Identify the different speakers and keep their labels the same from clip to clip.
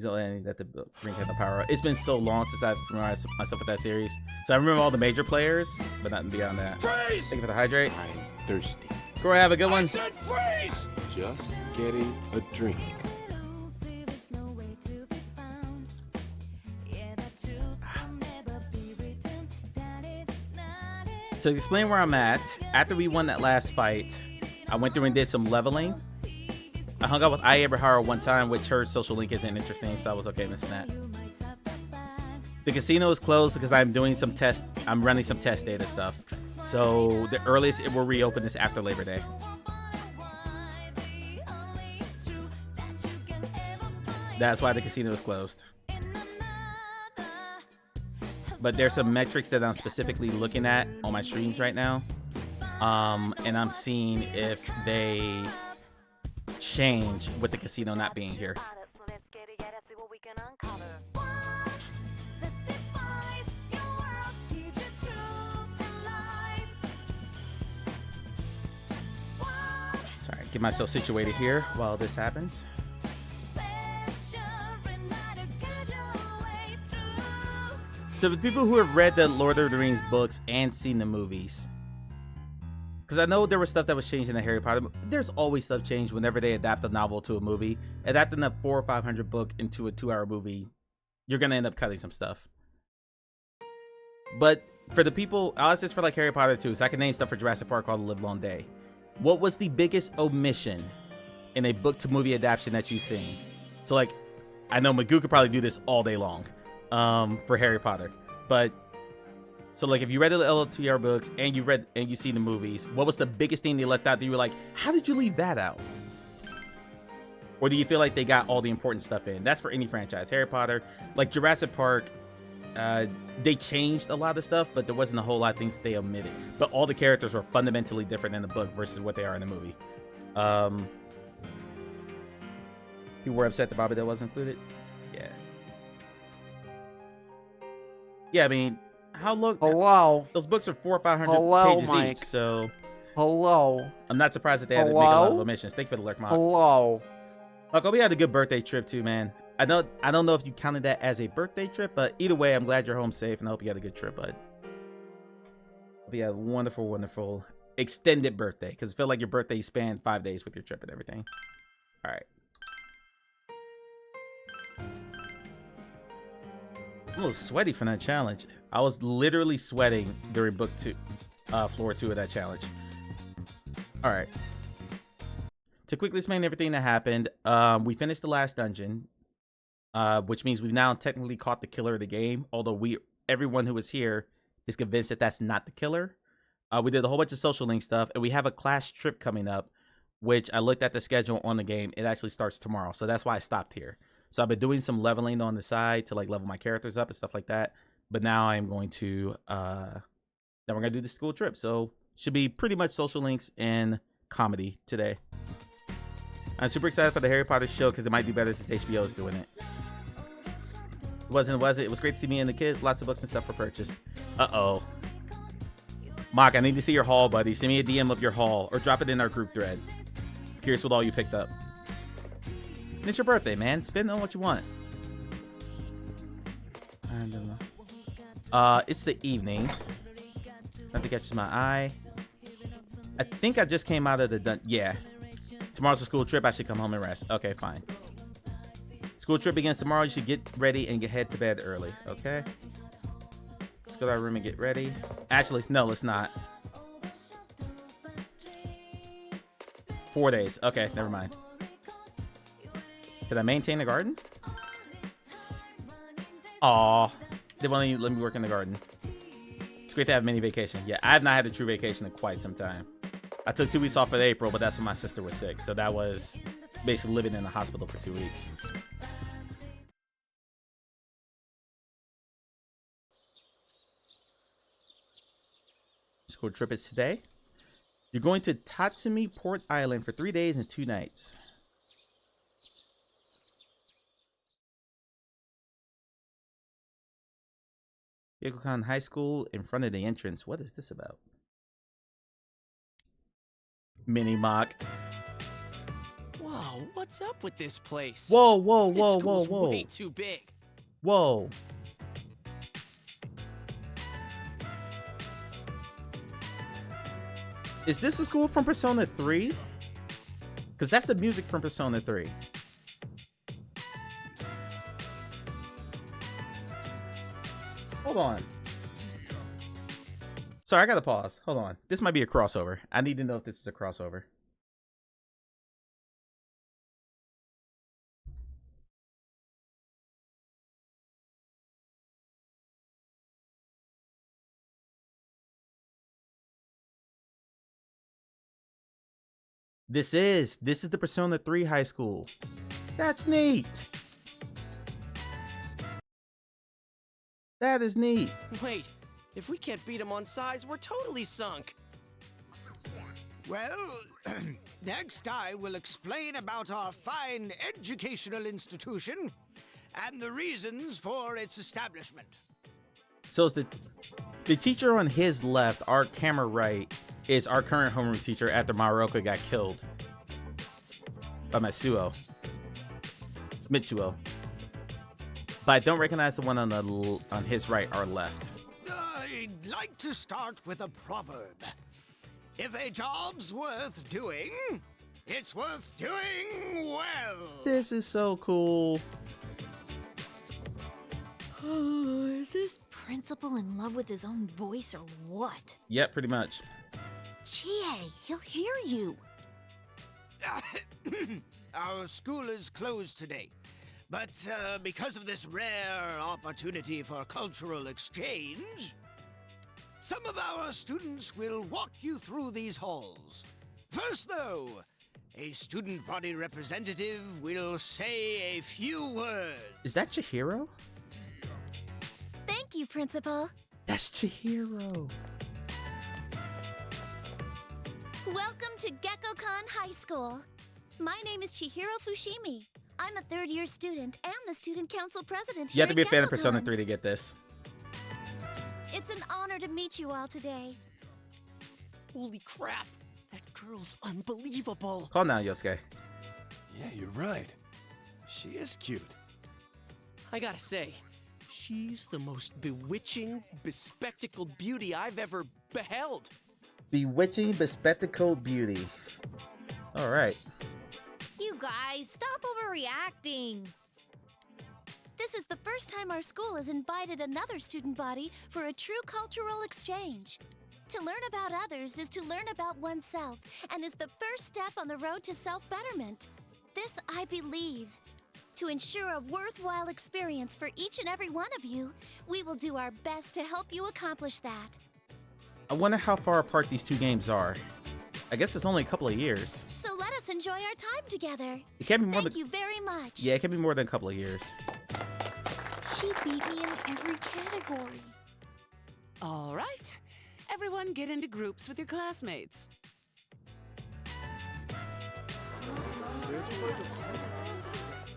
Speaker 1: He's only that the ring had the power. It's been so long since I've familiarized myself with that series. So I remember all the major players, but nothing beyond that.
Speaker 2: Freeze!
Speaker 1: Thank you for the hydrate.
Speaker 2: I'm thirsty.
Speaker 1: Corey, have a good one.
Speaker 2: I said freeze! Just getting a drink.
Speaker 1: So to explain where I'm at, after we won that last fight, I went through and did some leveling. I hung out with Ai Eberhara one time, which her social link isn't interesting, so I was okay missing that. The casino is closed because I'm running some test data stuff. So the earliest it will reopen is after Labor Day. That's why the casino is closed. But there's some metrics that I'm specifically looking at on my streams right now. And I'm seeing if they change with the casino not being here. Sorry, get myself situated here while this happens. So the people who have read the Lord of the Rings books and seen the movies, because I know there was stuff that was changed in the Harry Potter. There's always stuff changed whenever they adapt a novel to a movie. Adapting a 400 or 500 book into a 2-hour movie, you're gonna end up cutting some stuff. But for the people, I'll ask this for like Harry Potter too, so I can name stuff for Jurassic Park called The Livelong Day. What was the biggest omission in a book to movie adaptation that you've seen? So like, I know Magoo could probably do this all day long for Harry Potter, but so like if you read the LTR books and you've seen the movies, what was the biggest thing they left out that you were like, how did you leave that out? Or do you feel like they got all the important stuff in? That's for any franchise. Harry Potter, like Jurassic Park, they changed a lot of stuff, but there wasn't a whole lot of things that they omitted. But all the characters were fundamentally different in the book versus what they are in the movie. People were upset that Bobby wasn't included. Yeah. Yeah, I mean, how long?
Speaker 3: Hello.
Speaker 1: Those books are 400 or 500
Speaker 3: Hello,
Speaker 1: pages
Speaker 3: Mike.
Speaker 1: each, so
Speaker 3: Hello.
Speaker 1: I'm not surprised that they had to make a lot of
Speaker 3: Hello?
Speaker 1: omissions. Thank you for the lurk, Mark.
Speaker 3: Hello.
Speaker 1: Look, we had a good birthday trip too, man. I don't know if you counted that as a birthday trip, but either way, I'm glad you're home safe, and I hope you had a good trip, bud. Hope you had a wonderful, wonderful extended birthday, because it felt like your birthday spanned 5 days with your trip and everything. All right. I'm a little sweaty from that challenge. I was literally sweating during floor 2 of that challenge. All right. To quickly explain everything that happened, we finished the last dungeon, which means we've now technically caught the killer of the game. Although everyone who was here is convinced that that's not the killer. We did a whole bunch of social link stuff, and we have a class trip coming up, which I looked at the schedule on the game. It actually starts tomorrow, so that's why I stopped here. So I've been doing some leveling on the side to like level my characters up and stuff like that. But now I'm going to, then we're going to do the school trip. So should be pretty much social links and comedy today. I'm super excited for the Harry Potter show because it might do better since HBO is doing it. Was it? It was great to see me and the kids. Lots of books and stuff for purchase. Uh-oh. Mock, I need to see your haul, buddy. Send me a DM of your haul or drop it in our group thread. Curious what all you picked up. It's your birthday, man. Spend on what you want. It's the evening. Nothing catches my eye. I think I just came out of the yeah. Tomorrow's a school trip. I should come home and rest. Okay, fine. School trip begins tomorrow. You should get ready and head to bed early. Okay. Let's go to our room and get ready. Actually, no, let's not. 4 days. Okay, never mind. Did I maintain the garden? Aw, they won't even let me work in the garden. It's great to have a mini vacation. Yeah, I have not had a true vacation in quite some time. I took 2 weeks off in April, but that's when my sister was sick. So that was basically living in the hospital for 2 weeks. School trip is today. You're going to Tatsumi Port Island for 3 days and 2 nights. Yokokan High School in front of the entrance. What is this about? Mini mock.
Speaker 4: Whoa.
Speaker 3: Wow, what's up with this place?
Speaker 1: Whoa, whoa,
Speaker 3: This
Speaker 1: whoa, whoa,
Speaker 3: school's
Speaker 1: whoa.
Speaker 3: way too big.
Speaker 1: Whoa. Is this a school from Persona 3? Because that's the music from Persona 3. Hold on. Sorry, I gotta pause. Hold on. This might be a crossover. I need to know if this is a crossover. This is the Persona 3 high school. That's neat. That is neat.
Speaker 3: Wait, if we can't beat him on size, we're totally sunk.
Speaker 4: Well, next I will explain about our fine educational institution and the reasons for its establishment.
Speaker 1: So it's the teacher on his left, our camera right, is our current homeroom teacher after Maruoka got killed by Mitsuo. But I don't recognize the one on his right or left.
Speaker 4: I'd like to start with a proverb. If a job's worth doing, it's worth doing well.
Speaker 1: This is so cool.
Speaker 5: Is this principal in love with his own voice or what?
Speaker 1: Yep, pretty much.
Speaker 5: Chie, he'll hear you.
Speaker 4: Our school is closed today, but because of this rare opportunity for cultural exchange, some of our students will walk you through these halls. First, though, a student body representative will say a few words.
Speaker 1: Is that Chihiro?
Speaker 5: Thank you, Principal.
Speaker 1: That's Chihiro.
Speaker 5: Welcome to Gekkoukan High School. My name is Chihiro Fushimi. I'm a third-year student and the student council president
Speaker 1: You
Speaker 5: here
Speaker 1: have to be a
Speaker 5: at
Speaker 1: fan of Persona
Speaker 5: Gekkoukan.
Speaker 1: 3 to get this.
Speaker 5: It's an honor to meet you all today.
Speaker 3: Holy crap, that girl's unbelievable.
Speaker 1: Calm down, Yosuke.
Speaker 6: Yeah, you're right. She is cute.
Speaker 3: I gotta say, she's the most bewitching, bespectacled beauty I've ever beheld.
Speaker 1: Bewitching, bespectacled beauty. All right.
Speaker 5: You guys, stop overreacting. This is the first time our school has invited another student body for a true cultural exchange. To learn about others is to learn about oneself and is the first step on the road to self-betterment. This I believe. To ensure a worthwhile experience for each and every one of you, we will do our best to help you accomplish that.
Speaker 1: I wonder how far apart these two games are. I guess it's only a couple of years.
Speaker 5: So let us enjoy our time together.
Speaker 1: It can't be more
Speaker 5: Thank
Speaker 1: than
Speaker 5: you very much.
Speaker 1: Yeah, it can be more than a couple of years.
Speaker 5: She beat me in every category.
Speaker 7: All right. Everyone get into groups with your classmates.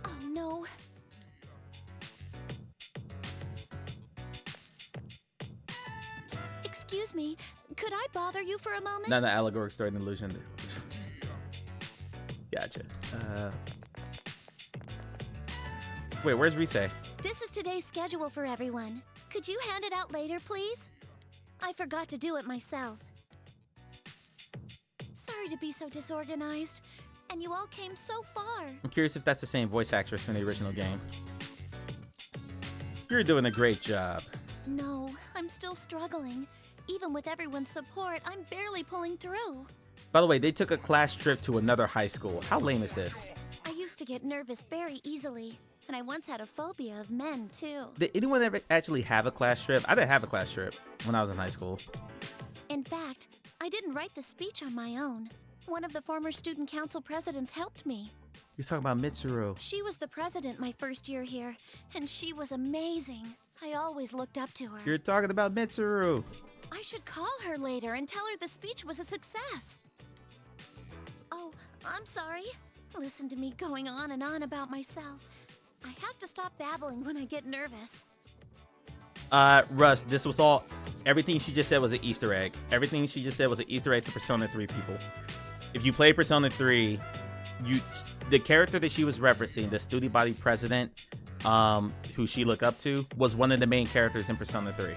Speaker 5: Oh no. Excuse me, could I bother you for a moment?
Speaker 1: Not an allegoric story, an illusion. Gotcha. Wait, where's Rise?
Speaker 5: This is today's schedule for everyone. Could you hand it out later, please? I forgot to do it myself. Sorry to be so disorganized, and you all came so far.
Speaker 1: I'm curious if that's the same voice actress from the original game. You're doing a great job.
Speaker 5: No, I'm still struggling. Even with everyone's support, I'm barely pulling through.
Speaker 1: By the way, they took a class trip to another high school. How lame is this?
Speaker 5: I used to get nervous very easily, and I once had a phobia of men, too.
Speaker 1: Did anyone ever actually have a class trip? I didn't have a class trip when I was in high school.
Speaker 5: In fact, I didn't write the speech on my own. One of the former student council presidents helped me.
Speaker 1: You're talking about Mitsuru.
Speaker 5: She was the president my first year here, and she was amazing. I always looked up to her.
Speaker 1: You're talking about Mitsuru.
Speaker 5: I should call her later and tell her the speech was a success. Oh, I'm sorry. Listen to me going on and on about myself. I have to stop babbling when I get nervous.
Speaker 1: Russ, this was all... Everything she just said was an Easter egg. Everything she just said was an Easter egg to Persona 3 people. If you play Persona 3, the character that she was referencing, the student body president, who she looked up to, was one of the main characters in Persona 3.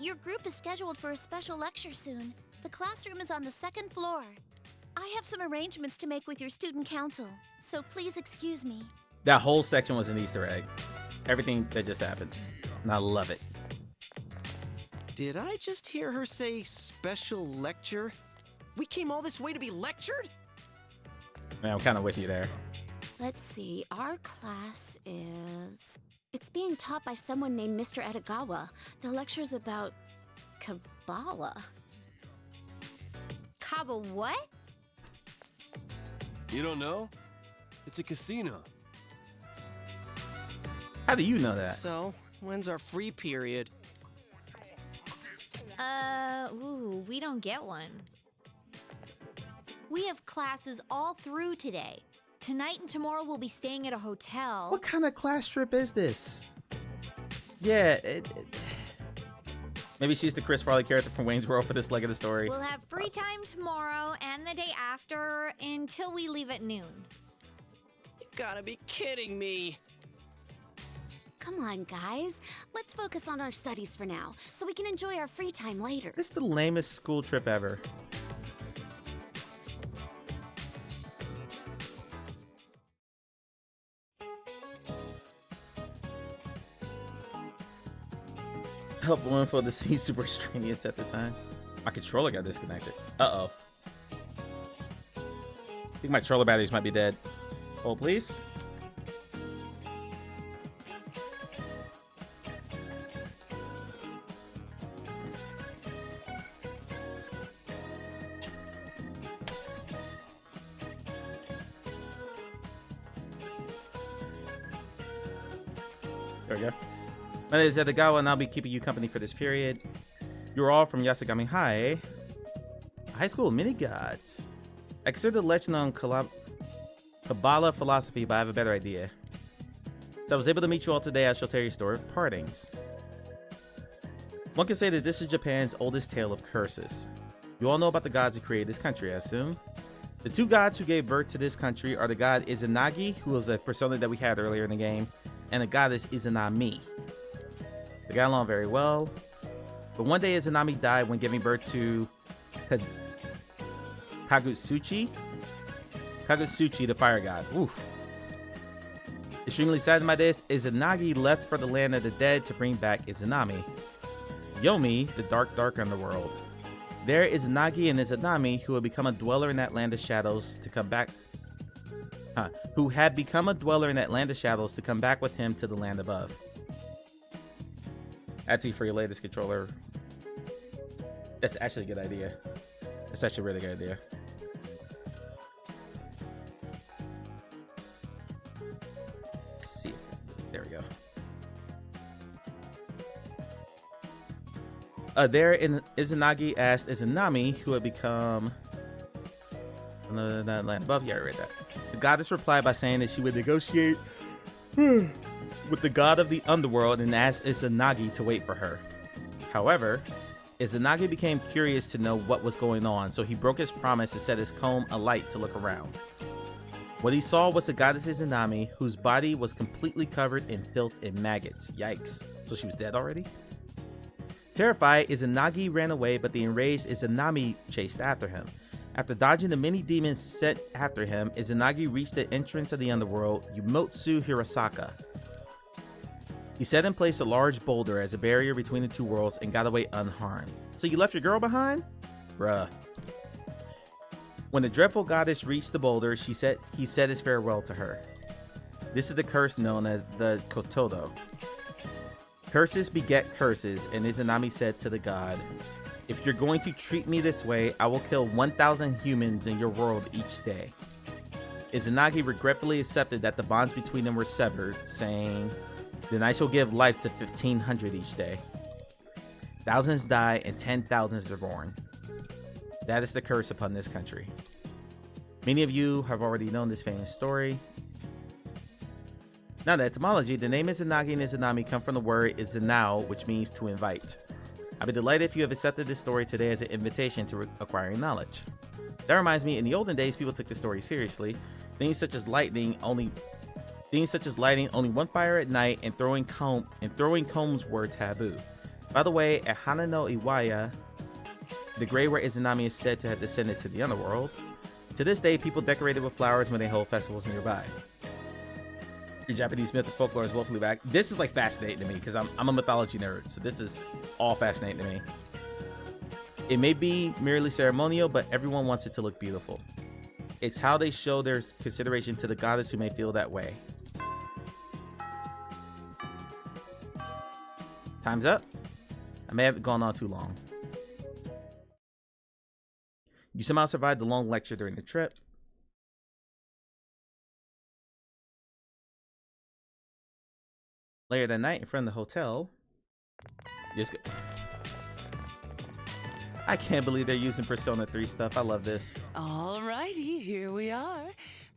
Speaker 5: Your group is scheduled for a special lecture soon. The classroom is on the 2nd floor. I have some arrangements to make with your student council, so please excuse me.
Speaker 1: That whole section was an Easter egg. Everything that just happened. And I love it.
Speaker 3: Did I just hear her say special lecture? We came all this way to be lectured?
Speaker 1: Man, I'm kind of with you there.
Speaker 8: Let's see, our class is... It's being taught by someone named Mr. Edagawa. The lecture's about Kabbalah.
Speaker 5: Kaba what?
Speaker 6: You don't know? It's a casino.
Speaker 1: How do you know that?
Speaker 3: So, when's our free period?
Speaker 5: We don't get one. We have classes all through today. Tonight and tomorrow we'll be staying at a hotel.
Speaker 1: What kind of class trip is this? Yeah, maybe she's the Chris Farley character from Wayne's World for this leg of the story.
Speaker 5: We'll have free time tomorrow and the day after until we leave at noon.
Speaker 3: You gotta be kidding me.
Speaker 8: Come on, guys. Let's focus on our studies for now, so we can enjoy our free time later.
Speaker 1: This is the lamest school trip ever. Helpful info to seem super strenuous at the time. My controller got disconnected. Uh-oh. I think my controller batteries might be dead. Hold, please. There we go. My name is Edagawa, and I'll be keeping you company for this period. You're all from Yasogami High. High School of Mini Gods. I consider the legend on Kabbalah philosophy, but I have a better idea. So I was able to meet you all today. I shall tell you a story of partings. One can say that this is Japan's oldest tale of curses. You all know about the gods who created this country, I assume. The two gods who gave birth to this country are the god Izanagi, who was a persona that we had earlier in the game, and the goddess Izanami. They got along very well, but one day Izanami died when giving birth to Kagutsuchi, the fire god. Oof. Extremely saddened by this, Izanagi left for the land of the dead to bring back Izanami. Yomi, the dark underworld. There, Izanagi and Izanami, who had become a dweller in that land of shadows, to come back. Who had become a dweller in that land of shadows to come back with him to the land above. Actually, for your latest controller, that's actually a good idea. That's actually a really good idea. Let's see. There we go. There, Izanagi asked Izanami, who had become that land above. Yeah, I read that. The goddess replied by saying that she would negotiate with the god of the underworld and asked Izanagi to wait for her. However, Izanagi became curious to know what was going on, so he broke his promise and set his comb alight to look around. What he saw was the goddess Izanami, whose body was completely covered in filth and maggots. Yikes. So she was dead already? Terrified, Izanagi ran away, but the enraged Izanami chased after him. After dodging the many demons sent after him, Izanagi reached the entrance of the underworld, Yumotsu Hirasaka. He set in place a large boulder as a barrier between the two worlds and got away unharmed. So you left your girl behind? Bruh. When the dreadful goddess reached the boulder, he said his farewell to her. This is the curse known as the Kotodo. Curses beget curses, and Izanami said to the god, "If you're going to treat me this way, I will kill 1,000 humans in your world each day." Izanagi regretfully accepted that the bonds between them were severed, saying, "Then I shall give life to 1,500 each day. Thousands die and 10,000s are born. That is the curse upon this country." Many of you have already known this famous story. Now, the etymology, the name Izanagi and Izanami come from the word Izanao, which means to invite. I'd be delighted if you have accepted this story today as an invitation to acquiring knowledge. That reminds me, in the olden days, people took this story seriously. Things such as lighting, only one fire at night, and throwing combs were taboo. By the way, at Hana no Iwaya, the grave where Izanami is said to have descended to the underworld, to this day, people decorate it with flowers when they hold festivals nearby. Your Japanese myth and folklore is woefully back. This is like fascinating to me because I'm a mythology nerd, so this is all fascinating to me. It may be merely ceremonial, but everyone wants it to look beautiful. It's how they show their consideration to the goddess who may feel that way. Time's up. I may have gone on too long. You somehow survived the long lecture during the trip. Later that night, in front of the hotel, I can't believe they're using Persona 3 stuff. I love this.
Speaker 7: Alrighty, here we are.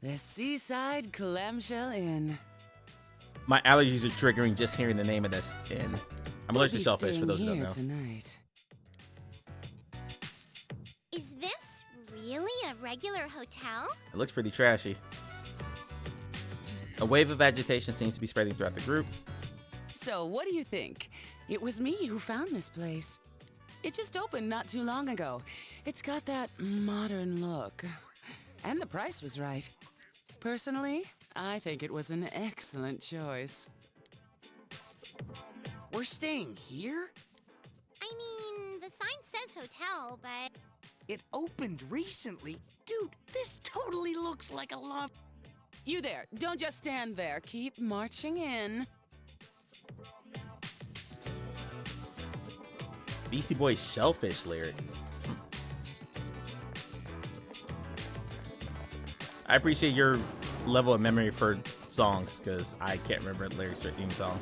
Speaker 7: The Seaside Clamshell Inn.
Speaker 1: My allergies are triggering just hearing the name of this inn. I'm allergic to shellfish, for those who don't know.
Speaker 7: Tonight.
Speaker 5: Is this really a regular hotel?
Speaker 1: It looks pretty trashy. A wave of agitation seems to be spreading throughout the group.
Speaker 7: So, what do you think? It was me who found this place. It just opened not too long ago. It's got that modern look. And the price was right. Personally, I think it was an excellent choice.
Speaker 4: We're staying here?
Speaker 5: I mean, the sign says hotel, but...
Speaker 4: It opened recently. Dude, this totally looks like a lot.
Speaker 7: You there, don't just stand there. Keep marching in.
Speaker 1: Beastie Boys shellfish lyric. I appreciate your level of memory for songs, because I can't remember the lyrics to a theme song.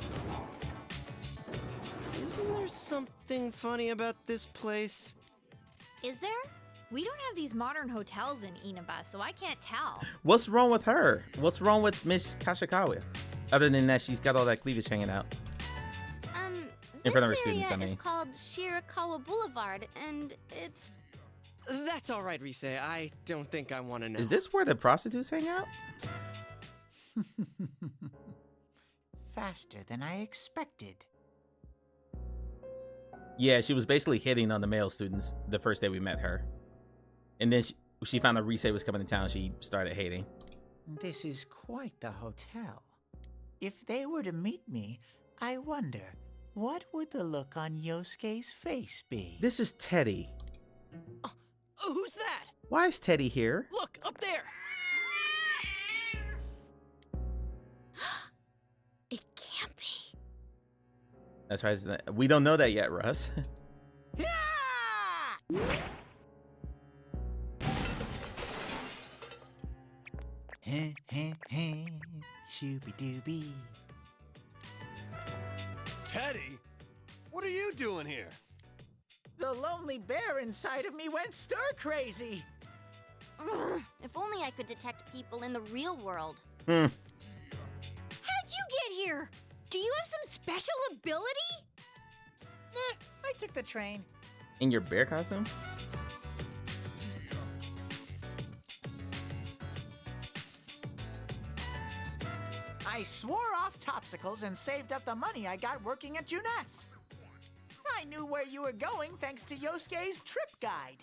Speaker 3: Isn't there something funny about this place?
Speaker 9: Is there? We don't have these modern hotels in Inaba, so I can't tell.
Speaker 1: What's wrong with her? What's wrong with Miss Kashikawa? Other than that, she's got all that cleavage hanging out. In front of her students, I mean.
Speaker 8: This area is called Shirakawa Boulevard, and it's...
Speaker 3: That's all right, Rise. I don't think I want to know.
Speaker 1: Is this where the prostitutes hang out?
Speaker 10: Faster than I expected.
Speaker 1: Yeah, she was basically hitting on the male students the first day we met her. And then she found out Rise was coming to town. She started hating.
Speaker 10: This is quite the hotel. If they were to meet me, I wonder, what would the look on Yosuke's face be?
Speaker 1: This is Teddy.
Speaker 3: Who's that?
Speaker 1: Why is Teddy here?
Speaker 3: Look, up there!
Speaker 8: It can't be.
Speaker 1: That's right. We don't know that yet, Russ.
Speaker 10: Shooby-dooby.
Speaker 6: Teddy? What are you doing here?
Speaker 10: The lonely bear inside of me went stir-crazy.
Speaker 5: If only I could detect people in the real world.
Speaker 9: How'd you get here? Do you have some special ability?
Speaker 10: I took the train.
Speaker 1: In your bear costume?
Speaker 10: I swore off Topsicles and saved up the money I got working at Junes. I knew where you were going thanks to Yosuke's trip guide.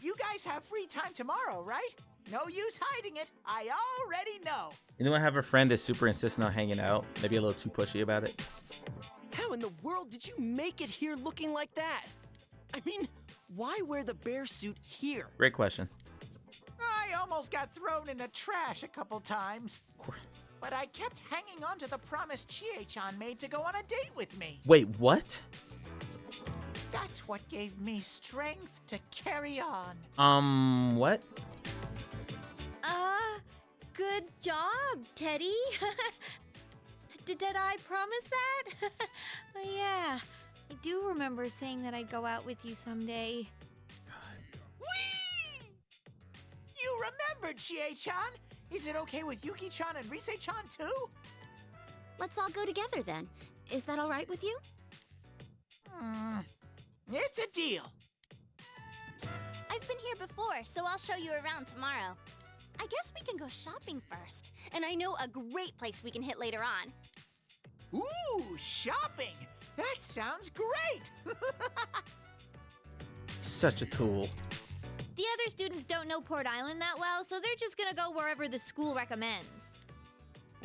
Speaker 10: You guys have free time tomorrow, right? No use hiding it. I already know.
Speaker 1: Anyone have a friend that's super insistent on hanging out? Maybe a little too pushy about it?
Speaker 3: How in the world did you make it here looking like that? I mean, why wear the bear suit here?
Speaker 1: Great question.
Speaker 10: I almost got thrown in the trash a couple times. But I kept hanging on to the promise Chie-chan made to go on a date with me.
Speaker 1: Wait, what?
Speaker 10: That's what gave me strength to carry on.
Speaker 1: What?
Speaker 9: Good job, Teddy. Did I promise that? Yeah, I do remember saying that I'd go out with you someday.
Speaker 10: Whee! You remembered, Chie-chan! Is it okay with Yuki-chan and Rise-chan too?
Speaker 8: Let's all go together then. Is that all right with you?
Speaker 10: It's a deal.
Speaker 5: I've been here before, so I'll show you around tomorrow.
Speaker 8: I guess we can go shopping first. And I know a great place we can hit later on.
Speaker 10: Ooh, shopping! That sounds great!
Speaker 1: Such a tool.
Speaker 9: The other students don't know Port Island that well, so they're just gonna go wherever the school recommends.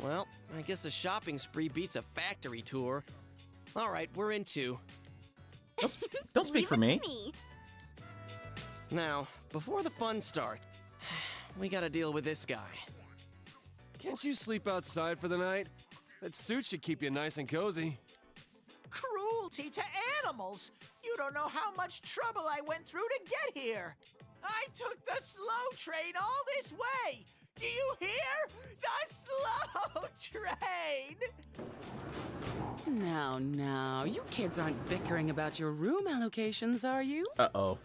Speaker 3: Well, I guess a shopping spree beats a factory tour. All right, we're in two.
Speaker 1: Don't speak for me.
Speaker 3: Now, before the fun starts, we gotta deal with this guy.
Speaker 6: Can't you sleep outside for the night? That suit should keep you nice and cozy.
Speaker 10: Cruelty to animals! You don't know how much trouble I went through to get here! I took the slow train all this way! Do you hear? The slow train!
Speaker 7: Now, you kids aren't bickering about your room allocations, are you?
Speaker 1: Uh-oh.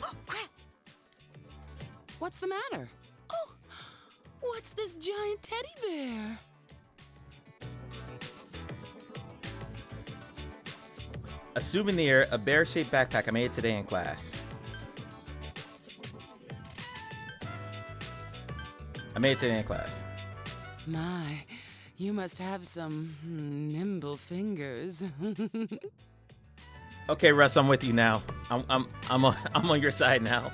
Speaker 7: Oh, crap! What's the matter? Oh, what's this giant teddy bear?
Speaker 1: A souvenir, a bear-shaped backpack. I made it today in class.
Speaker 7: My, you must have some nimble fingers.
Speaker 1: Okay, Russ, I'm with you now. I'm on your side now.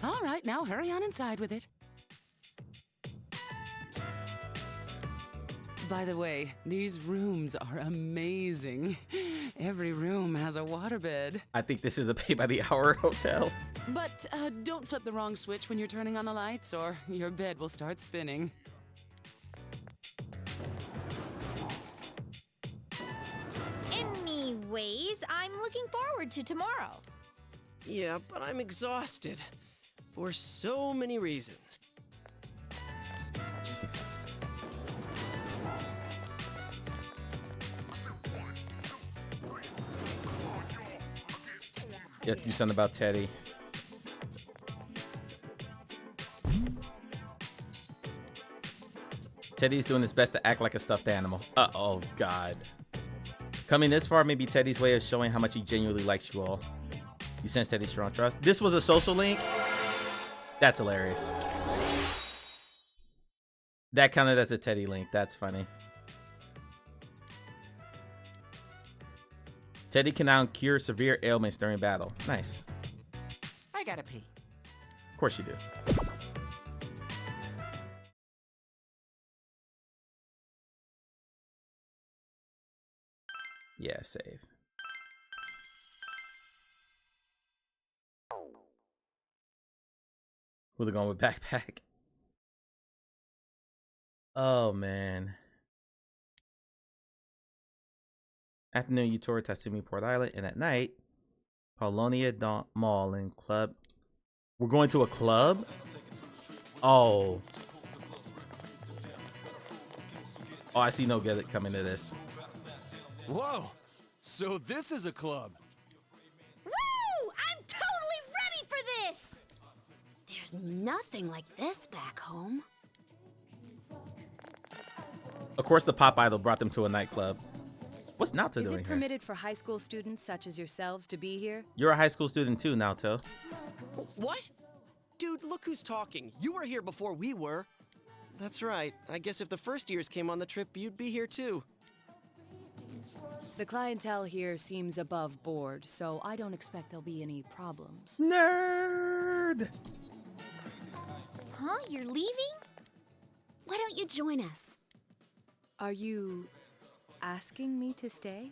Speaker 7: All right, now hurry on inside with it. By the way, these rooms are amazing. Every room has a waterbed.
Speaker 1: I think this is a pay-by-the-hour hotel.
Speaker 7: But don't flip the wrong switch when you're turning on the lights, or your bed will start spinning.
Speaker 9: Anyways, I'm looking forward to tomorrow.
Speaker 3: Yeah, but I'm exhausted. For so many reasons.
Speaker 1: Jesus. You have to do something about Teddy. Teddy's doing his best to act like a stuffed animal. Oh, God. Coming this far may be Teddy's way of showing how much he genuinely likes you all. You sense Teddy's strong trust. This was a social link? That's hilarious. That counted as a Teddy link. That's funny. Teddy can now cure severe ailments during battle. Nice.
Speaker 10: I gotta pee.
Speaker 1: Of course you do. Yeah, save. Who they going with backpack? Oh, man. Afternoon, you tour Tatsumi Port Island, and at night, Polonia Mall and Club. We're going to a club? Oh. Oh, I see no good coming to this.
Speaker 6: Whoa! So this is a club.
Speaker 9: Woo! I'm totally ready for this!
Speaker 8: There's nothing like this back home.
Speaker 1: Of course, the pop idol brought them to a nightclub. What's Naoto doing
Speaker 11: Is
Speaker 1: here?
Speaker 11: it permitted for high school students such as yourselves to be here?
Speaker 1: You're a high school student too, Naoto.
Speaker 3: What? Dude, look who's talking. You were here before we were. That's right. I guess if the first years came on the trip, you'd be here too.
Speaker 11: The clientele here seems above board, so I don't expect there'll be any problems.
Speaker 1: Nerd!
Speaker 9: Huh? You're leaving?
Speaker 8: Why don't you join us?
Speaker 11: Are you asking me to stay?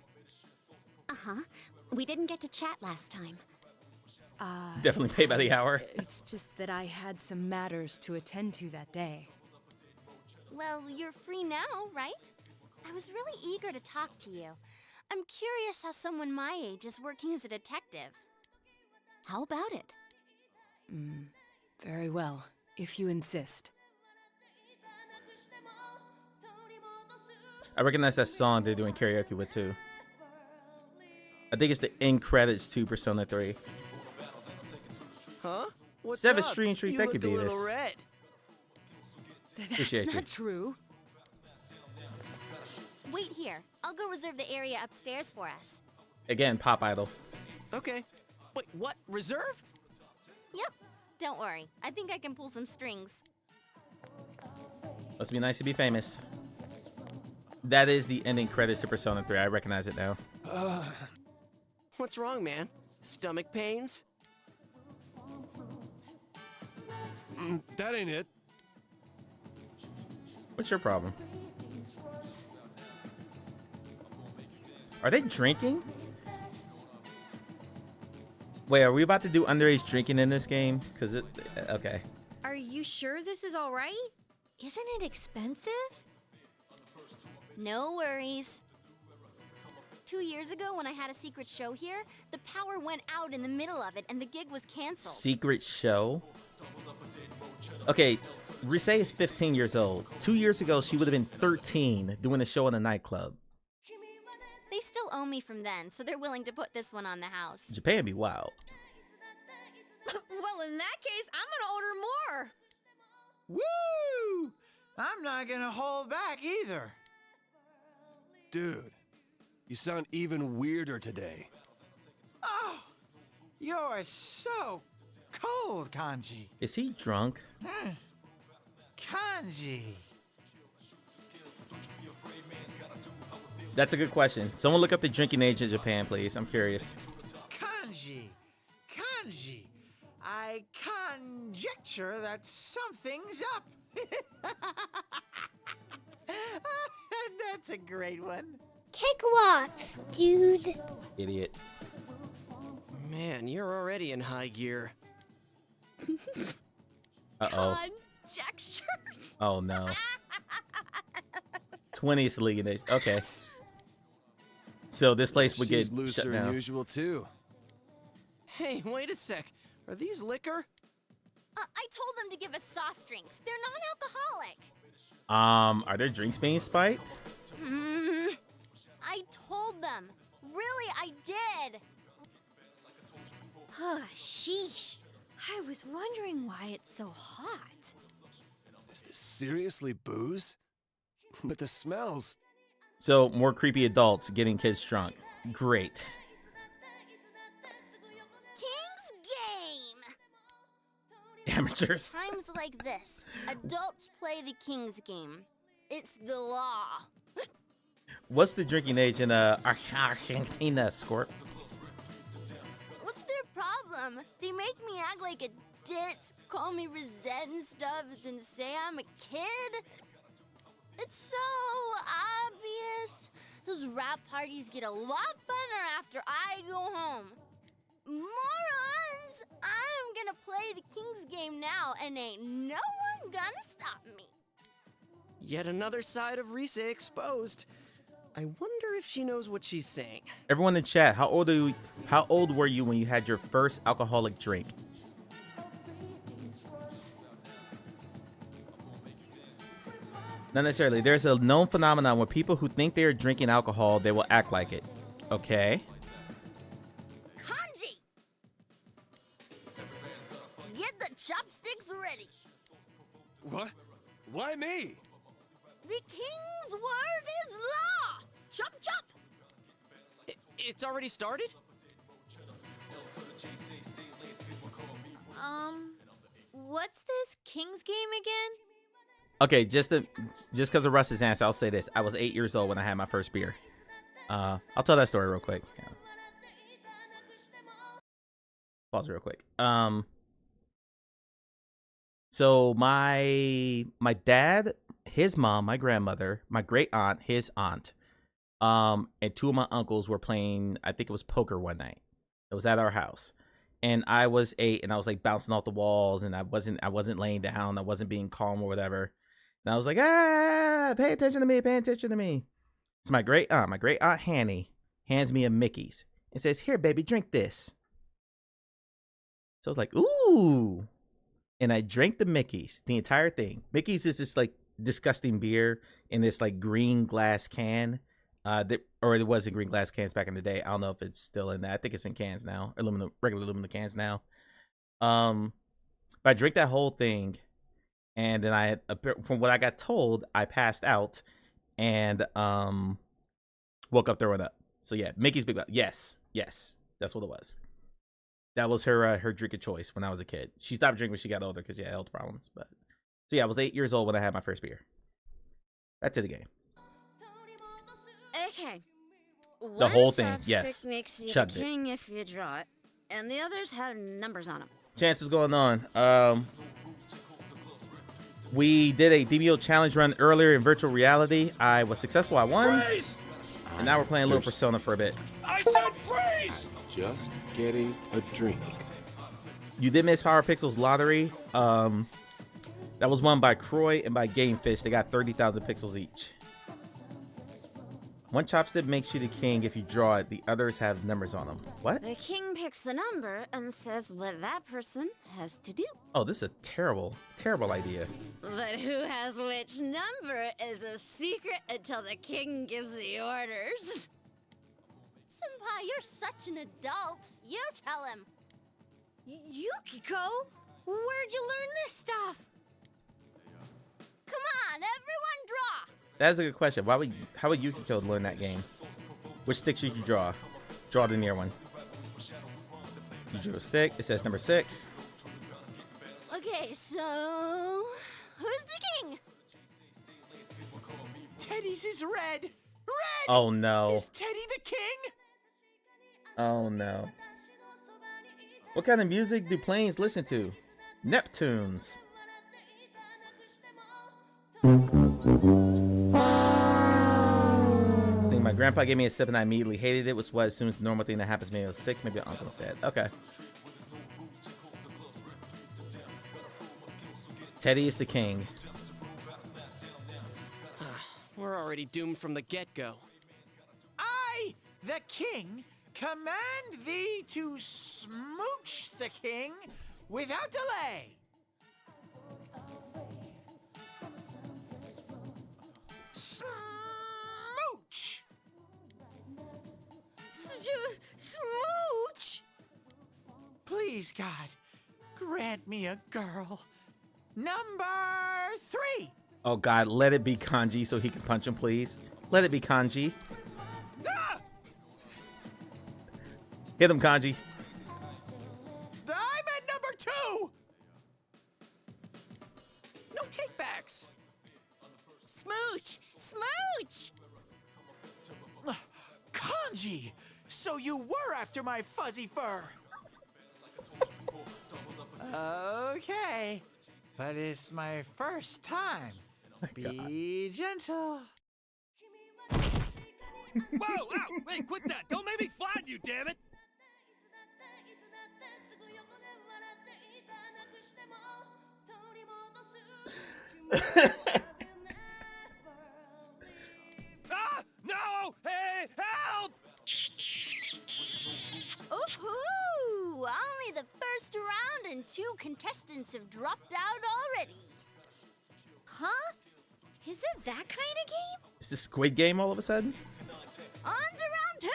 Speaker 8: Uh-huh. We didn't get to chat last time.
Speaker 1: Definitely pay by the hour.
Speaker 11: It's just that I had some matters to attend to that day.
Speaker 8: Well, you're free now, right? I was really eager to talk to you. I'm curious how someone my age is working as a detective. How about it?
Speaker 11: Very well, if you insist.
Speaker 1: I recognize that song they're doing karaoke with too. I think it's the end credits to Persona 3.
Speaker 3: Huh? What's
Speaker 1: Seven
Speaker 3: up?
Speaker 1: Street,
Speaker 3: You
Speaker 1: thank
Speaker 3: look
Speaker 1: you,
Speaker 3: a little
Speaker 1: Davis.
Speaker 3: red.
Speaker 11: That's
Speaker 1: Appreciate you.
Speaker 11: not true.
Speaker 8: Wait here. I'll go reserve the area upstairs for us.
Speaker 1: Again, pop idol.
Speaker 3: Okay. Wait, what? Reserve?
Speaker 8: Yep. Don't worry. I think I can pull some strings.
Speaker 1: Must be nice to be famous. That is the ending credits to Persona 3. I recognize it now.
Speaker 3: What's wrong, man? Stomach pains?
Speaker 6: That ain't it.
Speaker 1: What's your problem? Are they drinking? Wait, are we about to do underage drinking in this game? Cause it, okay.
Speaker 9: Are you sure this is all right? Isn't it expensive?
Speaker 8: No worries. 2 years ago, when I had a secret show here, the power went out in the middle of it and the gig was canceled.
Speaker 1: Secret show? Okay, Rise is 15 years old. 2 years ago, she would have been 13 doing a show in a nightclub.
Speaker 8: They still owe me from then, so they're willing to put this one on the house.
Speaker 1: Japan be wild.
Speaker 9: Well, in that case, I'm gonna order more.
Speaker 10: Woo! I'm not gonna hold back either.
Speaker 6: Dude, you sound even weirder today.
Speaker 10: Oh, you're so cold, Kanji.
Speaker 1: Is he drunk?
Speaker 10: Kanji.
Speaker 1: That's a good question. Someone look up the drinking age in Japan, please. I'm curious.
Speaker 10: Kanji. Kanji. I conjecture that something's up. That's a great one.
Speaker 12: Take walks, dude.
Speaker 1: Idiot.
Speaker 3: Man, you're already in high gear.
Speaker 1: Uh-oh.
Speaker 8: Conjecture.
Speaker 1: Oh, no. 20th League age. Okay. So this place would
Speaker 6: She's
Speaker 1: get
Speaker 6: looser
Speaker 1: shut
Speaker 6: than
Speaker 1: down.
Speaker 6: usual too.
Speaker 3: Hey, wait a sec. Are these liquor?
Speaker 8: I told them to give us soft drinks. They're non-alcoholic.
Speaker 1: Are there drinks being spiked?
Speaker 8: I told them. Really, I did.
Speaker 9: Sheesh. I was wondering why it's so hot.
Speaker 6: Is this seriously booze? But the smells.
Speaker 1: So more creepy adults getting kids drunk. Great.
Speaker 8: King's Game.
Speaker 1: Amateurs.
Speaker 8: Times like this, adults play the King's Game. It's the law.
Speaker 1: What's the drinking age in Argentina, Scorp?
Speaker 8: What's their problem? They make me act like a ditz, call me Rosette and stuff, then say I'm a kid? It's so obvious. Those rap parties get a lot funner after I go home. Morons! I'm gonna play the King's Game now, and ain't no one gonna stop me.
Speaker 3: Yet another side of Rise exposed. I wonder if she knows what she's saying.
Speaker 1: Everyone in chat, how old were you when you had your first alcoholic drink? Not necessarily. There's a known phenomenon where people who think they are drinking alcohol, they will act like it. Okay.
Speaker 8: Kanji! Get the chopsticks ready.
Speaker 6: What? Why me?
Speaker 8: The King's word is law. Chop chop.
Speaker 3: It's already started?
Speaker 9: What's this King's Game again?
Speaker 1: Okay, just because of Russ's answer, I'll say this. I was 8 years old when I had my first beer. I'll tell that story real quick. Yeah. Pause real quick. So my dad, his mom, my grandmother, my great aunt, his aunt, and two of my uncles were playing, I think it was poker one night. It was at our house. And I was 8 and I was like bouncing off the walls and I wasn't laying down. I wasn't being calm or whatever. And I was like, pay attention to me, pay attention to me. So my great aunt Hanny hands me a Mickey's and says, here, baby, drink this. So I was like, ooh. And I drank the Mickey's, the entire thing. Mickey's is this like disgusting beer in this like green glass can. Or it was in green glass cans back in the day. I don't know if it's still in that. I think it's in cans now. Regular aluminum cans now. But I drank that whole thing. And then from what I got told, I passed out and woke up throwing up. So yeah, Mickey's Big Mouth. Yes, that's what it was. That was her drink of choice when I was a kid. She stopped drinking when she got older because she had health problems. But so yeah, I was 8 years old when I had my first beer. Back to the game.
Speaker 8: Okay.
Speaker 1: The whole thing,
Speaker 8: chopstick
Speaker 1: yes.
Speaker 8: makes you
Speaker 1: Chugged
Speaker 8: the
Speaker 1: it.
Speaker 8: king if you draw it, and the others have numbers on them.
Speaker 1: Chance, what's going on? We did a DBO challenge run earlier in virtual reality. I was successful. I won. And now we're playing a little Persona for a bit.
Speaker 2: I said freeze! Just getting a drink.
Speaker 1: You did miss Power Pixels Lottery. That was won by Croy and by Gamefish. They got 30,000 pixels each. One chopstick makes you the king if you draw it. The others have numbers on them. What?
Speaker 8: The king picks the number and says what that person has to do.
Speaker 1: Oh, this is a terrible, terrible idea.
Speaker 8: But who has which number is a secret until the king gives the orders. Senpai, you're such an adult. You tell him.
Speaker 9: Yukiko, where'd you learn this stuff?
Speaker 8: Come on, everyone draw.
Speaker 1: That's a good question. How would Yukiko learn that game? Which stick should you draw? Draw the near one. You drew a stick. It says number 6.
Speaker 8: Okay, so who's the king?
Speaker 10: Teddy's is red. Red!
Speaker 1: Oh no.
Speaker 10: Is Teddy the king?
Speaker 1: Oh no. What kind of music do planes listen to? Neptunes. I think my grandpa gave me a sip and I immediately hated it, which was as soon as the normal thing that happens maybe I was 6, maybe uncle said. Okay. Teddy is the king.
Speaker 3: We're already doomed from the get-go.
Speaker 10: I, the king, command thee to smooch the king without delay. Smooch!
Speaker 8: Smooch!
Speaker 10: Please, God, grant me a girl. Number 3.
Speaker 1: Oh God, let it be Kanji so he can punch him, please. Let it be Kanji.
Speaker 10: Ah!
Speaker 1: Hit him, Kanji.
Speaker 10: I'm at number 2.
Speaker 3: No takebacks.
Speaker 8: Smooch! Smooch!
Speaker 10: Kanji, so you were after my fuzzy fur. Okay, but it's my first time. Be gentle.
Speaker 4: Whoa, ow, hey, quit that. Don't make me flatten you, damn it. Ah, no, hey, help!
Speaker 8: Ooh-hoo! Only the first round and 2 contestants have dropped out already.
Speaker 9: Huh? Is it that kind of game?
Speaker 1: Is this Squid Game all of a sudden?
Speaker 8: On to round 2!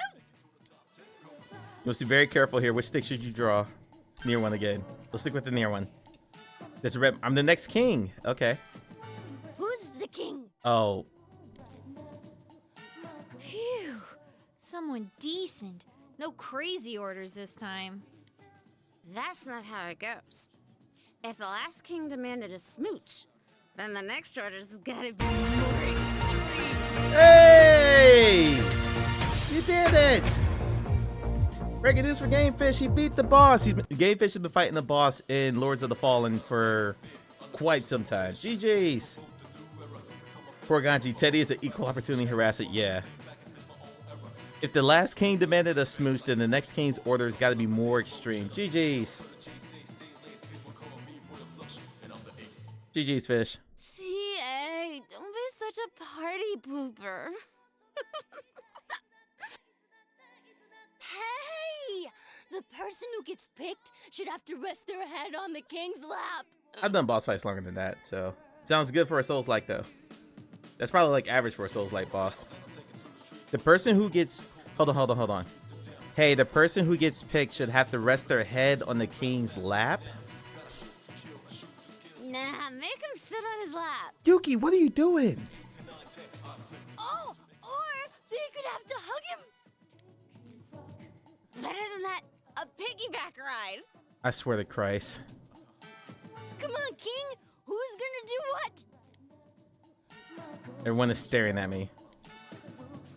Speaker 1: You must be very careful here. Which stick should you draw? Near one again. Let's stick with the near one. There's a red. I'm the next king. Okay.
Speaker 8: Who's the king?
Speaker 1: Oh.
Speaker 9: Phew. Someone decent. No crazy orders this time.
Speaker 8: That's not how it goes. If the last king demanded a smooch, then the next order's gotta be more extreme.
Speaker 1: Hey! You did it! Breaking news for Gamefish. He beat the boss. Gamefish has been fighting the boss in Lords of the Fallen for quite some time. GG's. Poor Ganji. Teddy is an equal opportunity harasser. Yeah. If the last king demanded a smooch, then the next king's orders got to be more extreme. GG's. GG's, Fish.
Speaker 8: CA, don't be such a party pooper. Hey! The person who gets picked should have to rest their head on the king's lap.
Speaker 1: I've done boss fights longer than that, so sounds good for a Souls-like though. That's probably like average for a Souls-like boss. The person who gets hold on. Hey, the person who gets picked should have to rest their head on the king's lap.
Speaker 8: Nah, make him sit on his lap.
Speaker 1: Yuki, what are you doing?
Speaker 8: Oh, or they could have to hug him. Better than that, A piggyback ride.
Speaker 1: I swear to Christ.
Speaker 8: Come on, King. Who's gonna do what?
Speaker 1: Everyone is staring at me.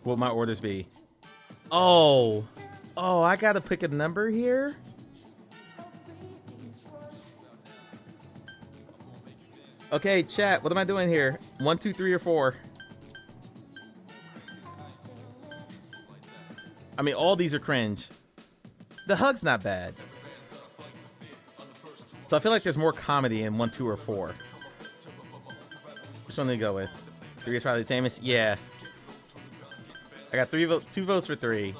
Speaker 1: What would my orders be? Oh. Oh, I gotta pick a number here? Okay, chat, what am I doing here? 1, 2, 3, or 4? I mean, all these are cringe. The hug's not bad. So I feel like there's more comedy in 1, 2, or 4. Which one do we go with? 3 is probably the tamest? Yeah. I got 2 votes for 3.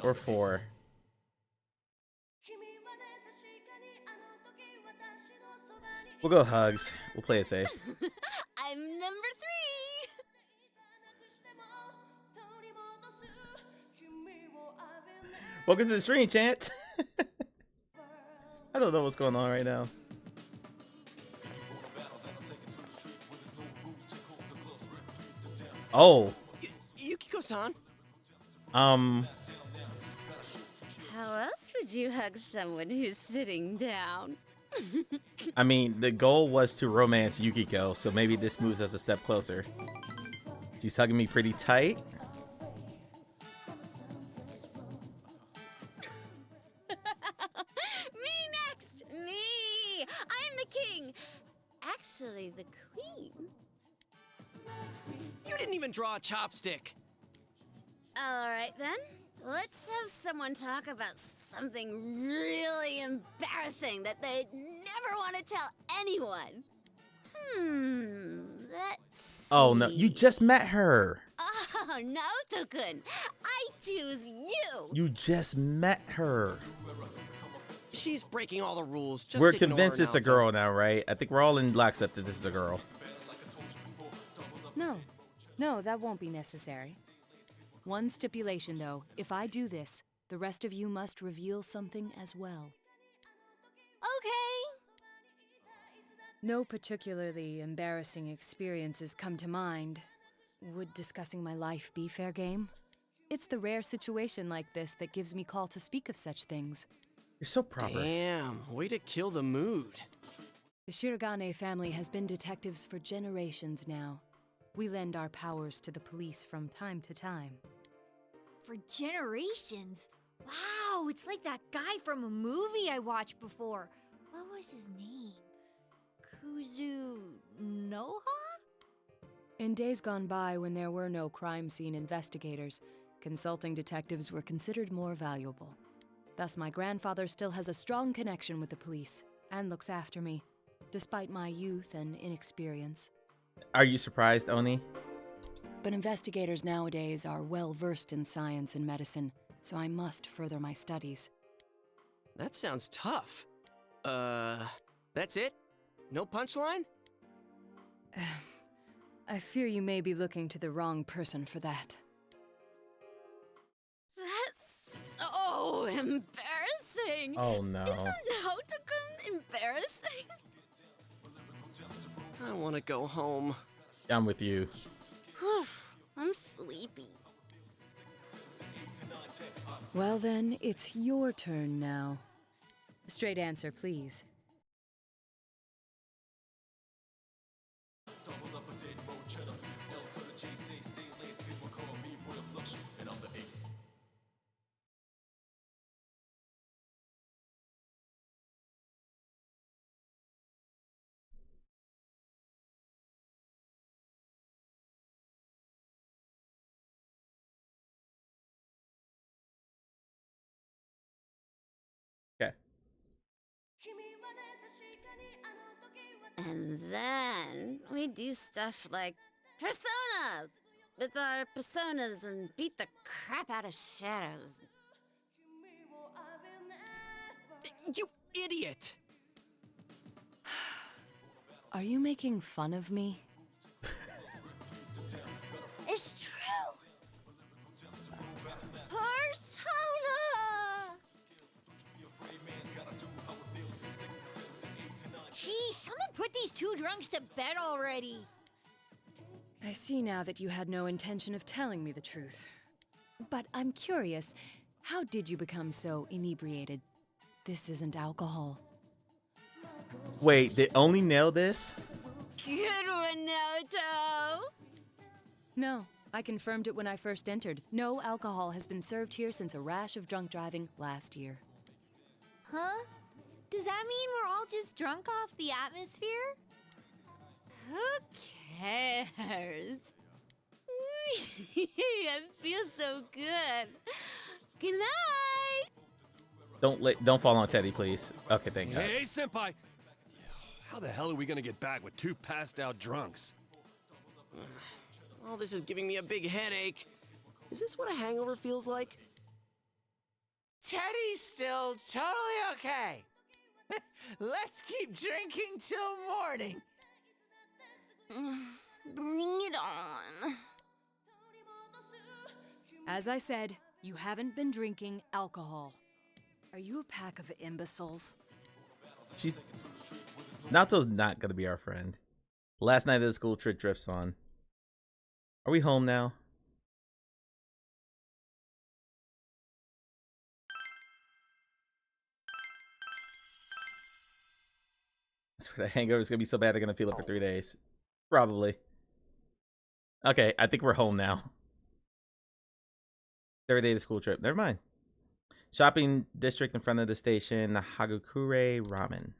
Speaker 1: Or 4. We'll go hugs. We'll play it safe.
Speaker 8: I'm number 3.
Speaker 1: Welcome to the stream, Chant. I don't know what's going on right now. Oh.
Speaker 3: Yukiko-san.
Speaker 8: How else would you hug someone who's sitting down?
Speaker 1: I mean, the goal was to romance Yukiko, so maybe this moves us a step closer. She's hugging me pretty tight.
Speaker 8: Me next! Me! I'm the king! Actually, the queen.
Speaker 3: You didn't even draw a chopstick.
Speaker 8: Alright then, let's have someone talk about something really embarrassing that they'd never want to tell anyone. Let's
Speaker 1: Oh no, you just met her.
Speaker 8: Oh, Naoto-kun, I choose you!
Speaker 1: You just met her.
Speaker 3: She's breaking all the rules. Just
Speaker 1: We're
Speaker 3: ignore
Speaker 1: convinced
Speaker 3: her,
Speaker 1: it's a
Speaker 3: Naoto.
Speaker 1: girl now, right? I think we're all in lockstep that this is a girl.
Speaker 11: No, that won't be necessary. One stipulation, though. If I do this, the rest of you must reveal something as well.
Speaker 8: Okay.
Speaker 11: No particularly embarrassing experiences come to mind. Would discussing my life be fair game? It's the rare situation like this that gives me call to speak of such things.
Speaker 1: You're so proper.
Speaker 3: Damn, way to kill the mood.
Speaker 11: The Shirogane family has been detectives for generations now. We lend our powers to the police from time to time.
Speaker 9: For generations. Wow, it's like that guy from a movie I watched before. What was his name? Kuzunoha?
Speaker 11: In days gone by, when there were no crime scene investigators, consulting detectives were considered more valuable. Thus, my grandfather still has a strong connection with the police and looks after me, despite my youth and inexperience.
Speaker 1: Are you surprised, Oni?
Speaker 11: But investigators nowadays are well versed in science and medicine, so I must further my studies.
Speaker 3: That sounds tough. That's it? No punchline?
Speaker 11: I fear you may be looking to the wrong person for that.
Speaker 8: That's so embarrassing.
Speaker 1: Oh no.
Speaker 8: Isn't Naoto-kun embarrassing?
Speaker 3: I want to go home.
Speaker 1: I'm with you.
Speaker 8: Whew, I'm sleepy.
Speaker 11: Well then, it's your turn now. Straight answer, please.
Speaker 1: Okay.
Speaker 8: And then we do stuff like Persona! With our personas and beat the crap out of shadows.
Speaker 3: You idiot!
Speaker 11: Are you making fun of me?
Speaker 8: It's true! Persona!
Speaker 9: Gee, someone put these two drunks to bed already.
Speaker 11: I see now that you had no intention of telling me the truth. But I'm curious, how did you become so inebriated? This isn't alcohol.
Speaker 1: Wait, they only nail this?
Speaker 8: Good one, Naoto.
Speaker 11: No, I confirmed it when I first entered. No alcohol has been served here since a rash of drunk driving last year.
Speaker 9: Huh? Does that mean we're all just drunk off the atmosphere?
Speaker 8: Who cares? I feel so good. Good night.
Speaker 1: Don't fall on Teddy, please. Okay, thank God.
Speaker 6: Hey, senpai! How the hell are we gonna get back with two passed out drunks?
Speaker 3: All this is giving me a big headache. Is this what a hangover feels like?
Speaker 10: Teddy's still totally okay. Let's keep drinking till morning.
Speaker 8: Bring it on.
Speaker 11: As I said, you haven't been drinking alcohol. Are you a pack of imbeciles?
Speaker 1: Naoto's not gonna be our friend. Last night of the school trip drifts on. Are we home now? I swear the hangover's gonna be so bad they're gonna feel it for 3 days. Probably. Okay, I think we're home now. Third day of the school trip. Never mind. Shopping district in front of the station. Hagakure Ramen.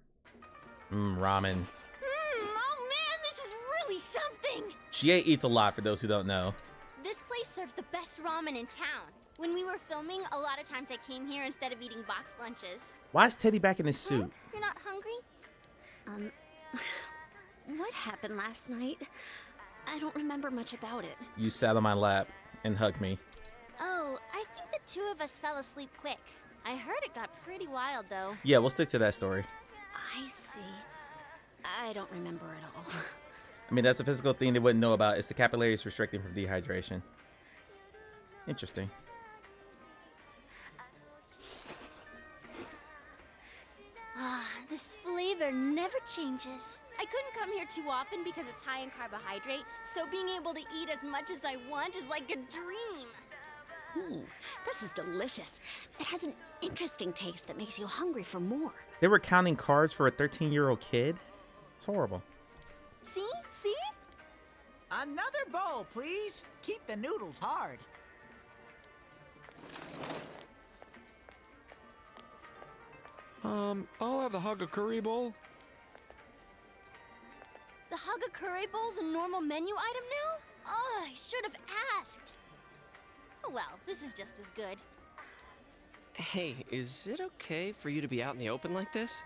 Speaker 1: Ramen.
Speaker 8: Oh man, this is really something.
Speaker 1: Chie eats a lot, for those who don't know.
Speaker 8: This place serves the best ramen in town. When we were filming, a lot of times I came here instead of eating boxed lunches.
Speaker 1: Why is Teddy back in his suit?
Speaker 8: You're not hungry? What happened last night? I don't remember much about it.
Speaker 1: You sat on my lap and hugged me.
Speaker 8: Oh, I think the two of us fell asleep quick. I heard it got pretty wild, though.
Speaker 1: Yeah, we'll stick to that story.
Speaker 8: I see. I don't remember at all.
Speaker 1: I mean, that's a physical thing they wouldn't know about. It's the capillaries restricting from dehydration. Interesting.
Speaker 8: This flavor never changes. I couldn't come here too often because it's high in carbohydrates, so being able to eat as much as I want is like a dream.
Speaker 13: Ooh, this is delicious. It has an interesting taste that makes you hungry for more.
Speaker 1: They were counting carbs for a 13-year-old kid? It's horrible.
Speaker 8: See? See?
Speaker 10: Another bowl, please. Keep the noodles hard.
Speaker 6: I'll have the Hagakure bowl.
Speaker 8: The Hagakure bowl's a normal menu item now? Oh, I should have asked. Oh well, this is just as good.
Speaker 3: Hey, is it okay for you to be out in the open like this?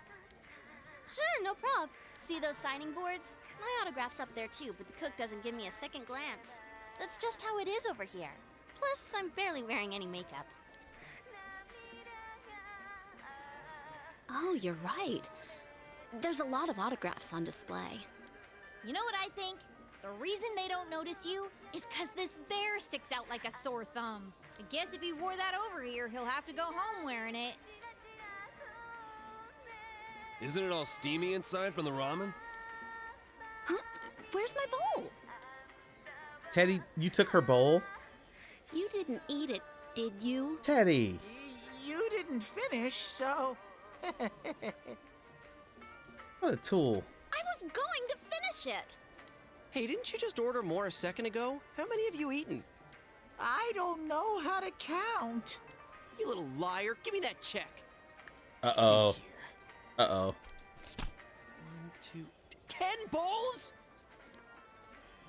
Speaker 8: Sure, no prob. See those signing boards? My autograph's up there too, but the cook doesn't give me a second glance. That's just how it is over here. Plus, I'm barely wearing any makeup.
Speaker 13: Oh, you're right. There's a lot of autographs on display.
Speaker 9: You know what I think? The reason they don't notice you is because this bear sticks out like a sore thumb. I guess if he wore that over here, he'll have to go home wearing it.
Speaker 6: Isn't it all steamy inside from the ramen?
Speaker 13: Huh? Where's my bowl?
Speaker 1: Teddy, you took her bowl?
Speaker 13: You didn't eat it, did you?
Speaker 1: Teddy!
Speaker 10: You didn't finish, so...
Speaker 1: What a tool.
Speaker 8: I was going to finish it!
Speaker 3: Hey, didn't you just order more a second ago? How many have you eaten?
Speaker 10: I don't know how to count.
Speaker 3: You little liar. Give me that check.
Speaker 1: Uh-oh. Uh-oh.
Speaker 3: 1, 2, 10 bowls?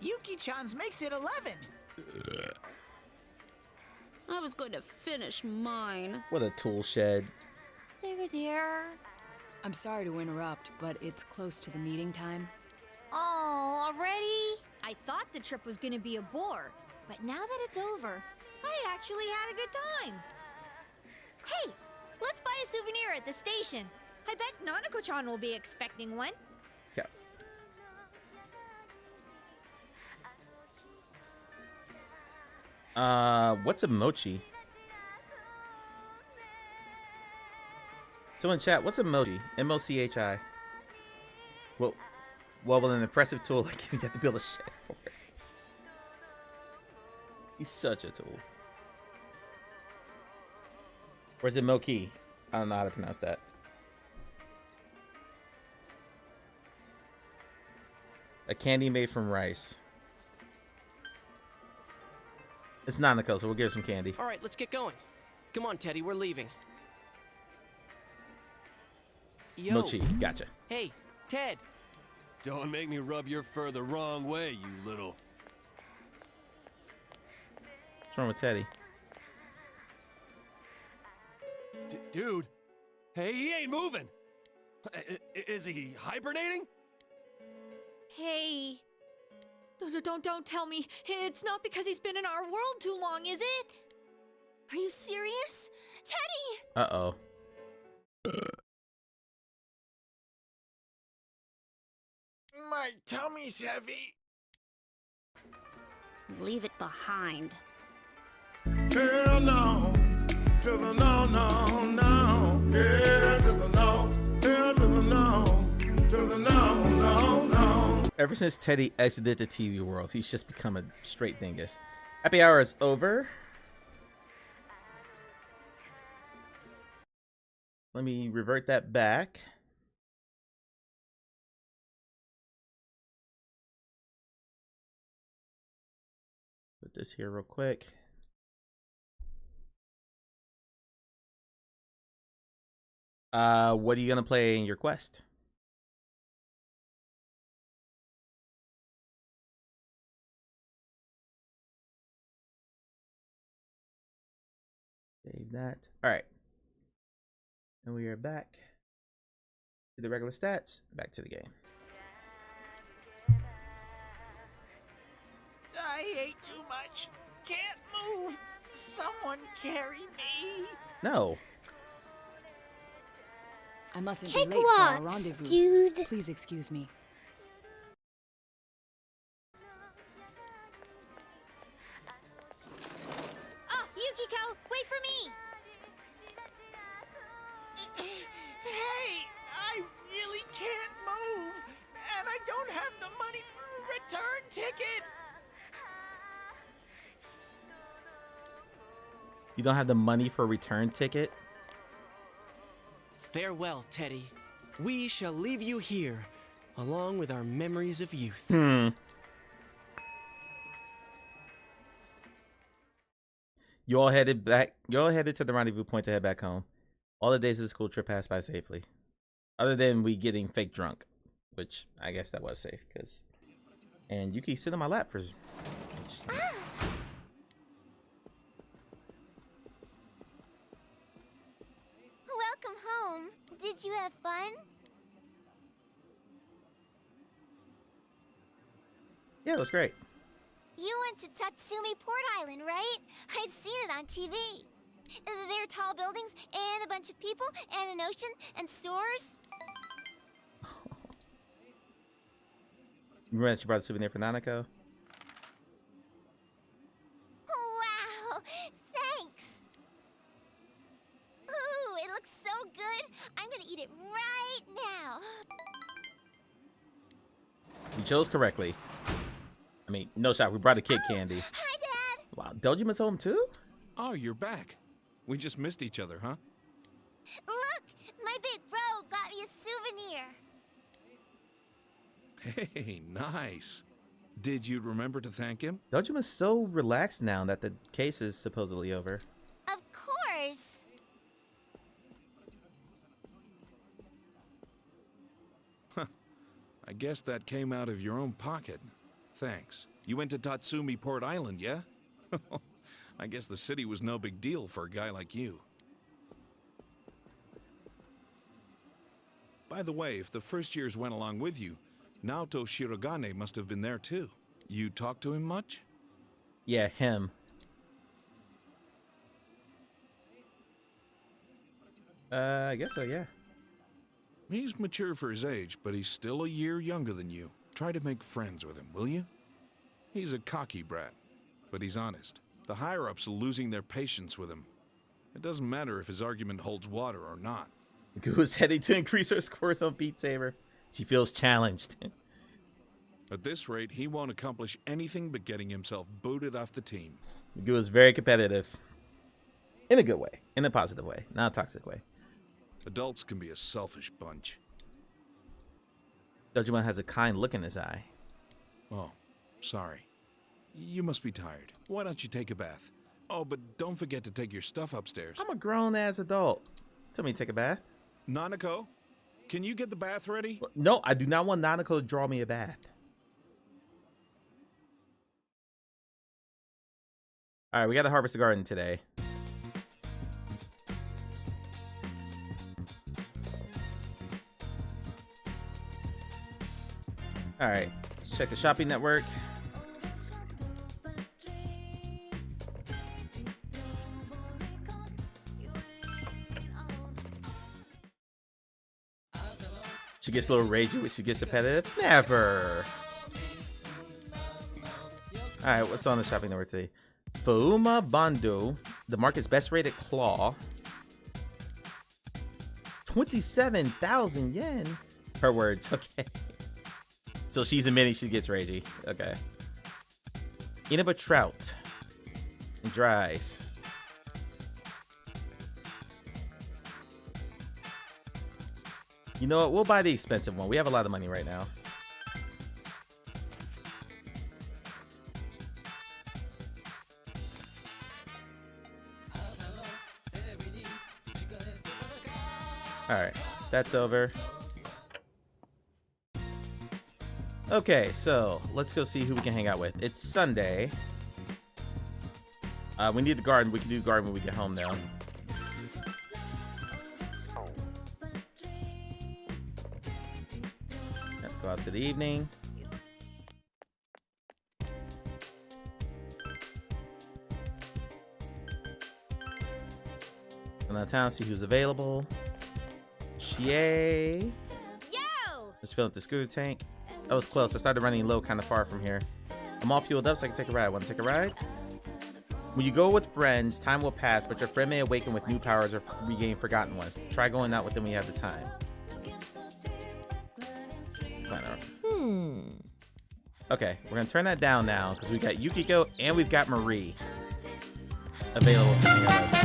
Speaker 10: Yuki-chan's makes it 11.
Speaker 13: I was going to finish mine.
Speaker 1: What a tool shed.
Speaker 9: There.
Speaker 11: I'm sorry to interrupt, but it's close to the meeting time.
Speaker 9: Oh, already? I thought the trip was gonna be a bore, but now that it's over, I actually had a good time. Hey, let's buy a souvenir at the station. I bet Nanako-chan will be expecting one.
Speaker 1: Yeah. What's a mochi? So in chat, what's a mochi? M-O-C-H-I. Well, with an impressive tool, like you have to build a shed for it. He's such a tool. Or is it Moki? I don't know how to pronounce that. A candy made from rice. It's Nanako, so we'll give her some candy.
Speaker 3: All right, let's get going. Come on, Teddy, we're leaving. Yo.
Speaker 1: Mochi, gotcha.
Speaker 3: Hey, Ted.
Speaker 6: Don't make me rub your fur the wrong way, you little...
Speaker 1: What's wrong with Teddy?
Speaker 6: Dude, hey, he ain't moving. Is he hibernating?
Speaker 9: Hey. Don't tell me. It's not because he's been in our world too long, is it?
Speaker 8: Are you serious? Teddy!
Speaker 1: Uh-oh.
Speaker 10: My tummy's heavy.
Speaker 13: Leave it behind.
Speaker 14: Hell no, to the no, no, no. Yeah, to the no, hell to the no, to the no, no, no.
Speaker 1: Ever since Teddy exited the TV world, he's just become a straight dingus. Happy hour is over. Let me revert that back. Put this here real quick. What are you gonna play in your quest? Save that. All right. And we are back to the regular stats. Back to the game.
Speaker 10: I ate too much. Can't move. Someone carry me.
Speaker 1: No.
Speaker 11: I mustn't
Speaker 12: Take
Speaker 11: be late for our
Speaker 12: lots,
Speaker 11: rendezvous.
Speaker 12: dude.
Speaker 11: Please excuse me.
Speaker 9: Oh, Yukiko, wait for me!
Speaker 10: Hey, I really can't move, and I don't have the money for a return ticket.
Speaker 1: You don't have the money for a return ticket?
Speaker 3: Farewell, Teddy. We shall leave you here, along with our memories of youth.
Speaker 1: You all headed to the rendezvous point to head back home. All the days of the school trip passed by safely. Other than we getting fake drunk. Which, I guess that was safe, because... And Yuki sit on my lap for...
Speaker 8: Welcome home. Did you have fun?
Speaker 1: Yeah, it was great.
Speaker 8: You went to Tatsumi Port Island, right? I've seen it on TV. There are tall buildings and a bunch of people and an ocean and stores.
Speaker 1: Remember that you brought a souvenir for Nanako?
Speaker 8: Wow! Thanks! Ooh, it looks so good. I'm gonna eat it right now.
Speaker 1: You chose correctly. I mean, no shot. We brought a kid candy.
Speaker 8: Hi, Dad!
Speaker 1: Wow, Dojima's home too?
Speaker 15: Oh, you're back. We just missed each other, huh?
Speaker 8: Look! My big bro got me a souvenir.
Speaker 15: Hey, nice. Did you remember to thank him?
Speaker 1: Dojima's so relaxed now that the case is supposedly over.
Speaker 8: Of course!
Speaker 15: Huh. I guess that came out of your own pocket. Thanks. You went to Tatsumi Port Island, yeah? I guess the city was no big deal for a guy like you. By the way, if the first years went along with you, Naoto Shirogane must have been there too. You talked to him much?
Speaker 1: Yeah, him. I guess so, yeah.
Speaker 15: He's mature for his age, but he's still a year younger than you. Try to make friends with him, will you? He's a cocky brat, but he's honest. The higher-ups are losing their patience with him. It doesn't matter if his argument holds water or not.
Speaker 1: Goo is heading to increase her scores on Beat Saber. She feels challenged.
Speaker 15: At this rate, he won't accomplish anything but getting himself booted off the team.
Speaker 1: Goo is very competitive. In a good way. In a positive way. Not a toxic way.
Speaker 15: Adults can be a selfish bunch.
Speaker 1: Dojimon has a kind look in his eye.
Speaker 15: Oh, sorry. You must be tired. Why don't you take a bath? Oh, but don't forget to take your stuff upstairs.
Speaker 1: I'm a grown-ass adult. Tell me to take a bath.
Speaker 15: Nanako, can you get the bath ready?
Speaker 1: No, I do not want Nanako to draw me a bath. All right, we got to harvest the garden today. All right, check the shopping network. She gets a little ragey when she gets competitive. Never. All right, what's on the shopping network today? Fauma Bando, the market's best rated claw. 27,000 yen. Her words, okay. So she's admitting she gets ragey. Okay. Inaba trout. And dry ice. You know what? We'll buy the expensive one. We have a lot of money right now. All right, that's over. Okay, so let's go see who we can hang out with. It's Sunday. We need the garden. We can do the garden when we get home now. Have to go out to the evening. Go down town, see who's available. Yay!
Speaker 5: Yo!
Speaker 1: Just filling up the scooter tank. That was close. I started running low kind of far from here. I'm all fueled up so I can take a ride. Want to take a ride? When you go with friends, time will pass, but your friend may awaken with new powers or regain forgotten ones. Try going out with them when you have the time. Okay, we're going to turn that down now because we've got Yukiko and we've got Marie available to hang out with.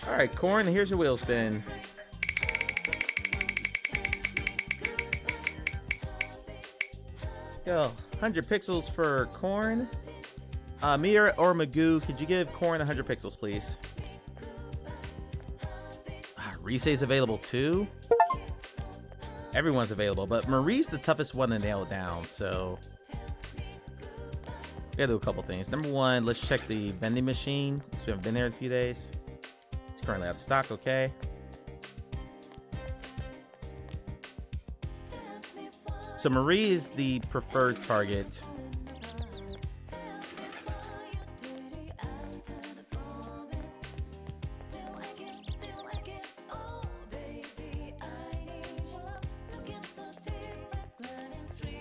Speaker 1: All right, Corn, here's your wheel spin. Yo, 100 pixels for Corn. Mia or Magoo, could you give Corn 100 pixels, please? Rise's available too. Everyone's available, but Marie's the toughest one to nail down, so we gotta do a couple things. Number one, let's check the vending machine. We haven't been there in a few days. It's currently out of stock, okay. So Marie is the preferred target.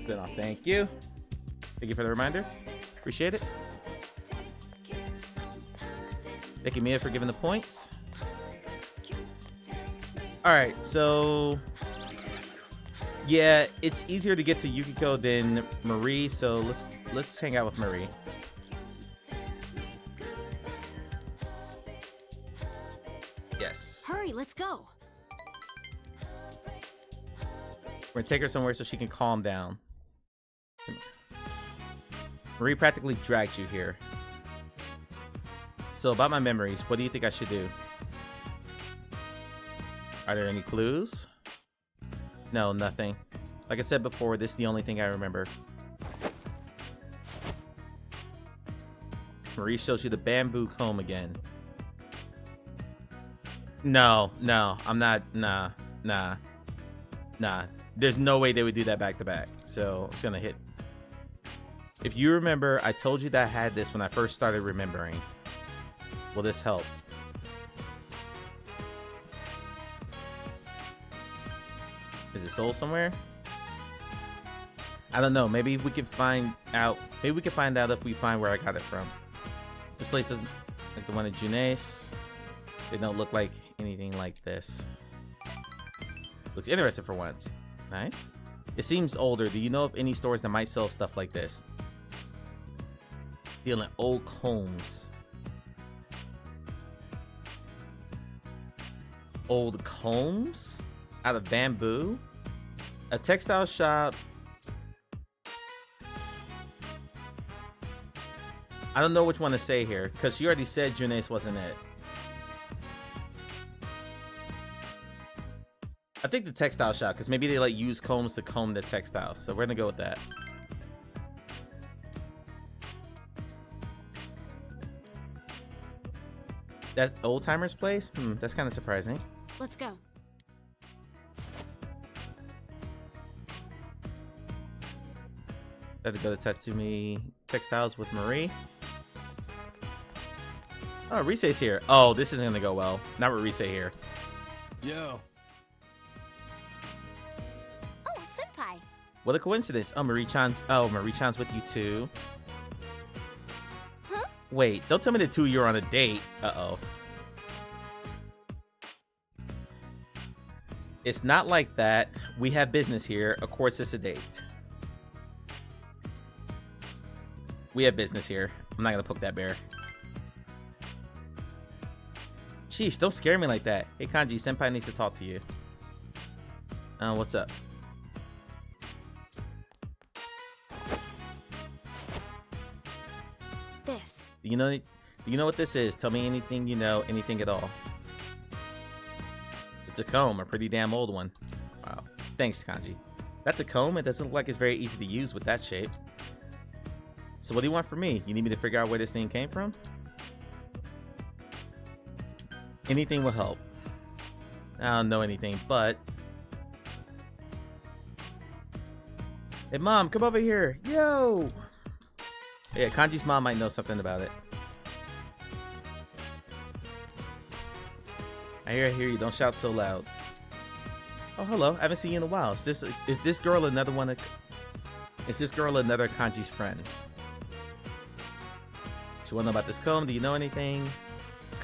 Speaker 1: Good off, thank you. Thank you for the reminder. Appreciate it. Thank you, Mia, for giving the points. All right, so yeah, it's easier to get to Yukiko than Marie, so let's hang out with Marie. Yes.
Speaker 13: Hurry, let's go.
Speaker 1: We're gonna take her somewhere so she can calm down. Marie practically dragged you here. So about my memories, what do you think I should do? Are there any clues? No, nothing. Like I said before, this is the only thing I remember. Marie shows you the bamboo comb again. No, I'm not. Nah. There's no way they would do that back to back. So I'm just gonna hit. If you remember, I told you that I had this when I first started remembering. Will this help? Is it sold somewhere? I don't know. Maybe we can find out. Maybe we can find out if we find where I got it from. This place doesn't like the one at Junes. They don't look like anything like this. Looks interesting for once. Nice. It seems older. Do you know of any stores that might sell stuff like this? Dealing old combs. Old combs? Out of bamboo? A textile shop. I don't know which one to say here, because she already said Junes wasn't it. I think the textile shop, because maybe they like use combs to comb the textiles. So we're gonna go with that. That old timer's place? That's kind of surprising.
Speaker 13: Let's go.
Speaker 1: Had to go to Tatsumi Textiles with Marie. Oh, Rise's here. Oh, this isn't gonna go well. Not with Rise here.
Speaker 6: Yo.
Speaker 8: Oh, senpai.
Speaker 1: What a coincidence. Oh, Marie-chan's with you too.
Speaker 8: Huh?
Speaker 1: Wait, don't tell me the two of you are on a date. Uh-oh. It's not like that. We have business here. Of course it's a date. We have business here. I'm not gonna poke that bear. Jeez, don't scare me like that. Hey Kanji, senpai needs to talk to you. What's up?
Speaker 13: This.
Speaker 1: Do you know what this is? Tell me anything you know, anything at all. It's a comb, a pretty damn old one. Wow. Thanks, Kanji. That's a comb. It doesn't look like it's very easy to use with that shape. So what do you want from me? You need me to figure out where this thing came from? Anything will help. I don't know anything, but... Hey, Mom, come over here. Yo! Yeah, Kanji's mom might know something about it. I hear you. Don't shout so loud. Oh, hello. I haven't seen you in a while. Is this girl another one of... Is this girl another Kanji's friends? She wanna know about this comb? Do you know anything?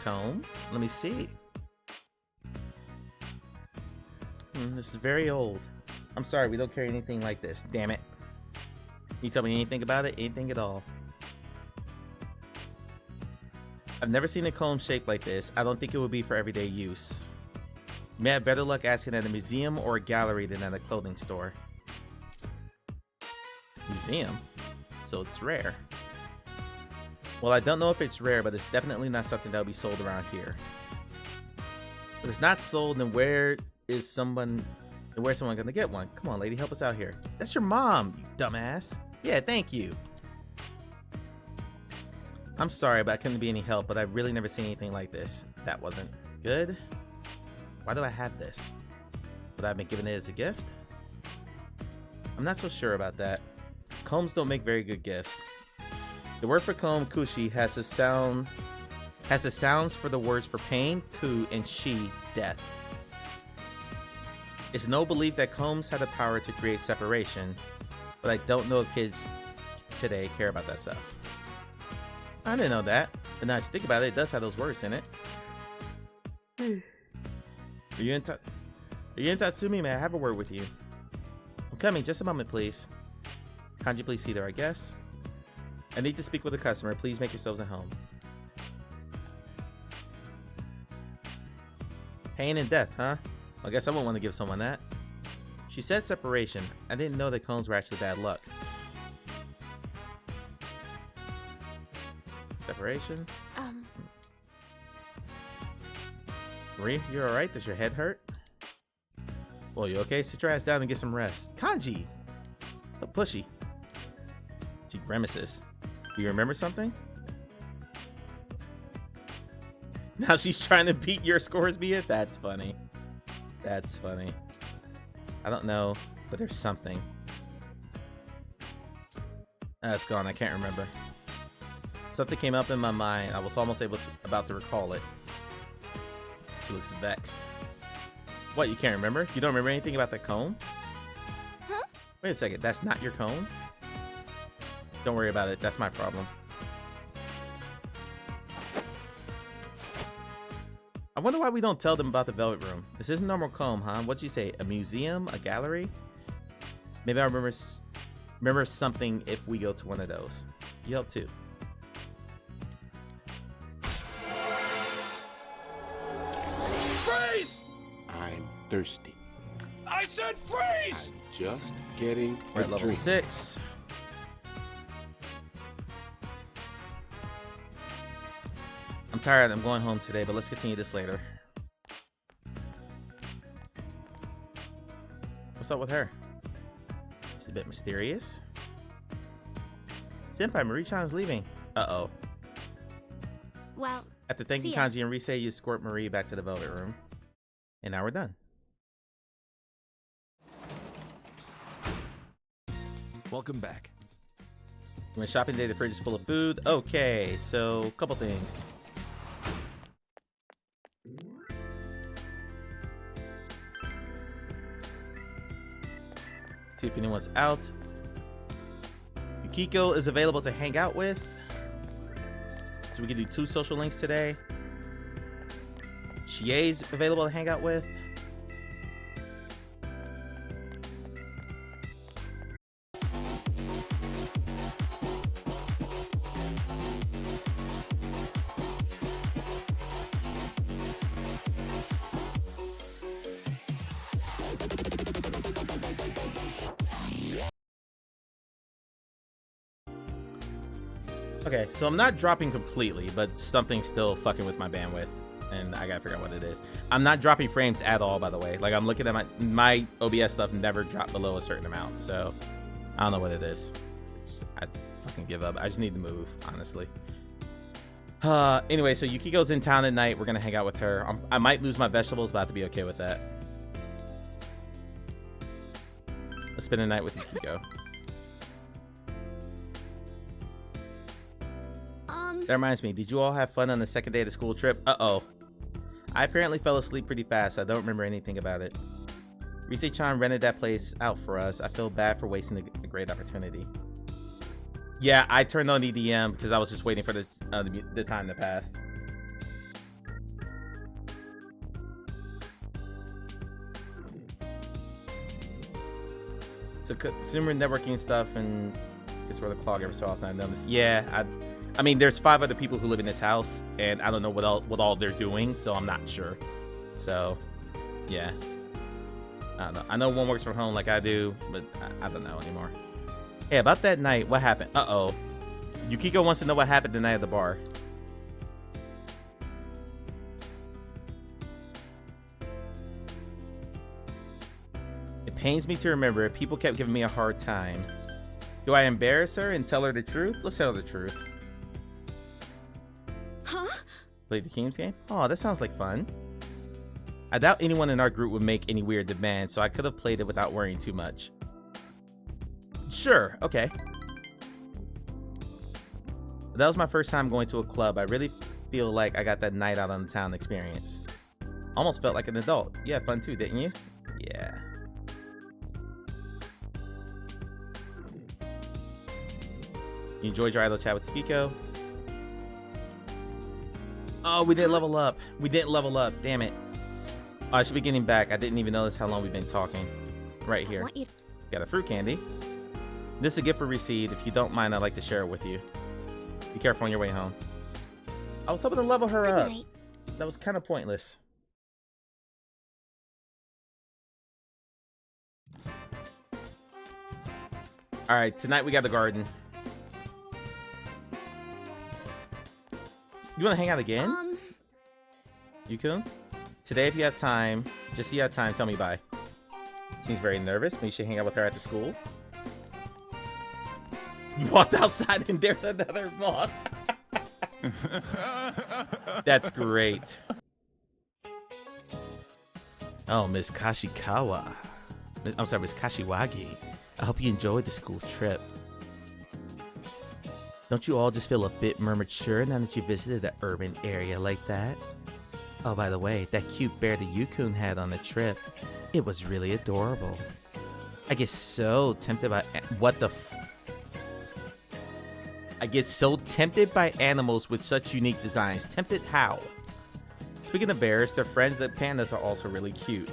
Speaker 1: Comb? Let me see. This is very old. I'm sorry, we don't carry anything like this. Damn it. Can you tell me anything about it? Anything at all? I've never seen a comb shaped like this. I don't think it would be for everyday use. You may have better luck asking at a museum or a gallery than at a clothing store. Museum? So it's rare. Well, I don't know if it's rare, but it's definitely not something that will be sold around here. But it's not sold, then where's someone gonna get one? Come on, lady, help us out here. That's your mom, you dumbass. Yeah, thank you. I'm sorry, but I couldn't be any help, but I've really never seen anything like this. That wasn't good. Why do I have this? Would I have been given it as a gift? I'm not so sure about that. Combs don't make very good gifts. The word for comb, kushi, has the sounds for the words for pain, ku, and shi, death. It's no belief that combs have the power to create separation, but I don't know if kids today care about that stuff. I didn't know that, but now I just think about it, it does have those words in it. Are you in Tatsumi? May I have a word with you? I'm coming, just a moment, please. Kanji, please see there, I guess. I need to speak with a customer. Please make yourselves at home. Pain and death, huh? I guess I wouldn't want to give someone that. She said separation. I didn't know that combs were actually bad luck. Separation? Marie, you alright? Does your head hurt? Well, you okay? Sit your ass down and get some rest. Kanji! So pushy. She grimaces. Do you remember something? Now she's trying to beat your scores, Mia? That's funny. That's funny. I don't know, but there's something. It's gone. I can't remember. Something came up in my mind. I was almost about to recall it. She looks vexed. What, you can't remember? You don't remember anything about the comb?
Speaker 8: Huh?
Speaker 1: Wait a second. That's not your comb? Don't worry about it. That's my problem. I wonder why we don't tell them about the Velvet Room. This isn't normal comb, huh? What'd you say? A museum? A gallery? Maybe I remember something if we go to one of those. You help too.
Speaker 2: Freeze! I'm thirsty.
Speaker 14: I said freeze!
Speaker 2: I'm just getting
Speaker 1: We're
Speaker 2: a
Speaker 1: at level
Speaker 2: drink.
Speaker 1: 6. I'm tired. I'm going home today, but let's continue this later. What's up with her? She's a bit mysterious. Senpai, Marie-chan's leaving. Uh-oh.
Speaker 13: Well,
Speaker 1: After thanking
Speaker 13: see ya.
Speaker 1: Kanji and Rise, you escort Marie back to the Velvet Room. And now we're done.
Speaker 6: Welcome back.
Speaker 1: You went shopping today, the fridge is full of food. Okay, so a couple things. See if anyone's out. Yukiko is available to hang out with. So we can do 2 social links today. Chie's available to hang out with. Okay, so I'm not dropping completely, but something's still fucking with my bandwidth, and I gotta figure out what it is. I'm not dropping frames at all, by the way. Like, I'm looking at my OBS stuff never dropped below a certain amount, so I don't know what it is. I fucking give up. I just need to move, honestly. Anyway, so Yukiko's in town at night. We're gonna hang out with her. I might lose my vegetables, but I have to be okay with that. Let's spend the night with Yukiko. That reminds me, did you all have fun on the second day of the school trip? Uh-oh. I apparently fell asleep pretty fast. I don't remember anything about it. Rise-chan rented that place out for us. I feel bad for wasting a great opportunity. Yeah, I turned on EDM because I was just waiting for the time to pass. So consumer networking stuff and it's where the clog every so often. I've done this. Yeah, I mean, there's 5 other people who live in this house, and I don't know what all they're doing, so I'm not sure. So, yeah. I don't know. I know one works from home like I do, but I don't know anymore. Hey, about that night, what happened? Uh-oh. Yukiko wants to know what happened the night at the bar. It pains me to remember it. People kept giving me a hard time. Do I embarrass her and tell her the truth? Let's tell her the truth.
Speaker 5: Huh?
Speaker 1: Play the Keems game? Oh, that sounds like fun. I doubt anyone in our group would make any weird demands, so I could have played it without worrying too much. Sure, okay. That was my first time going to a club. I really feel like I got that night out on the town experience. Almost felt like an adult. You had fun too, didn't you? Yeah. You enjoyed your idle chat with Kiko? Oh, we didn't level up. We didn't level up. Damn it. Oh, I should be getting back. I didn't even notice how long we've been talking. Right here. Got a fruit candy. This is a gift for Recede. If you don't mind, I'd like to share it with you. Be careful on your way home. I was hoping to level her up. That was kind of pointless. Alright, tonight we got the garden. You want to hang out again? Yukun? Today, if you have time, just see you have time, tell me bye. Seems very nervous. Maybe you should hang out with her at the school. You walked outside and there's another boss. That's great. Oh, Miss Kashikawa. I'm sorry, Miss Kashiwagi. I hope you enjoyed the school trip. Don't you all just feel a bit more mature now that you visited an urban area like that? Oh, by the way, that cute bear that Yukun had on the trip, it was really adorable. I get so tempted by I get so tempted by animals with such unique designs. Tempted how? Speaking of bears, their friends, the pandas, are also really cute.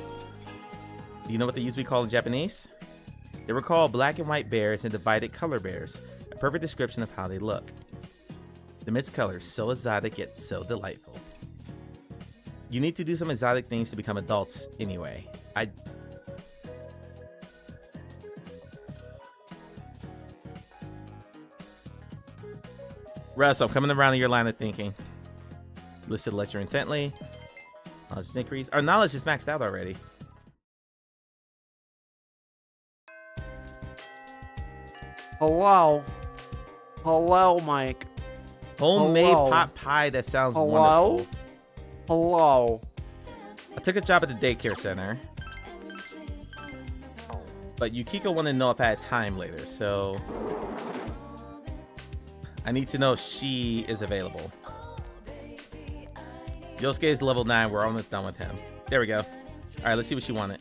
Speaker 1: Do you know what they usually call in Japanese? They were called black and white bears and divided color bears, a perfect description of how they look. The mixed colors, so exotic yet so delightful. You need to do some exotic things to become adults anyway. Russ, I'm coming around to your line of thinking. Listen to the lecture intently. Knowledge increase. Our knowledge is maxed out already.
Speaker 16: Hello? Hello, Mike.
Speaker 1: Homemade
Speaker 16: Hello?
Speaker 1: pot pie, that sounds
Speaker 16: Hello?
Speaker 1: wonderful.
Speaker 16: Hello?
Speaker 1: I took a job at the daycare center. But Yukiko wanted to know if I had time later, so... I need to know if she is available. Yosuke is level 9. We're almost done with him. There we go. Alright, let's see what she wanted.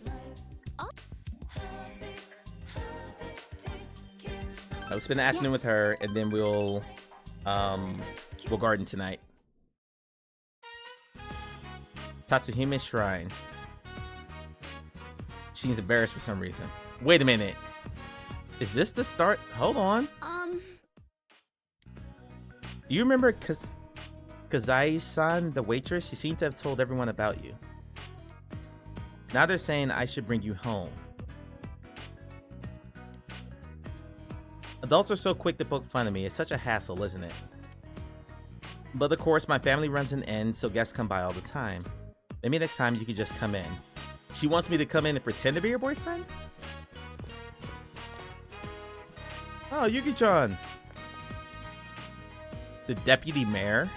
Speaker 1: I'll spend the afternoon with her, and then we'll garden tonight. Tatsuhime Shrine. She's embarrassed for some reason. Wait a minute. Is this the start? Hold on. You remember Kazai-san, the waitress? She seemed to have told everyone about you. Now they're saying I should bring you home. Adults are so quick to poke fun of me. It's such a hassle, isn't it? But of course, my family runs an inn, so guests come by all the time. Maybe next time you could just come in. She wants me to come in and pretend to be your boyfriend? Oh, Yuki-chan. The deputy mayor?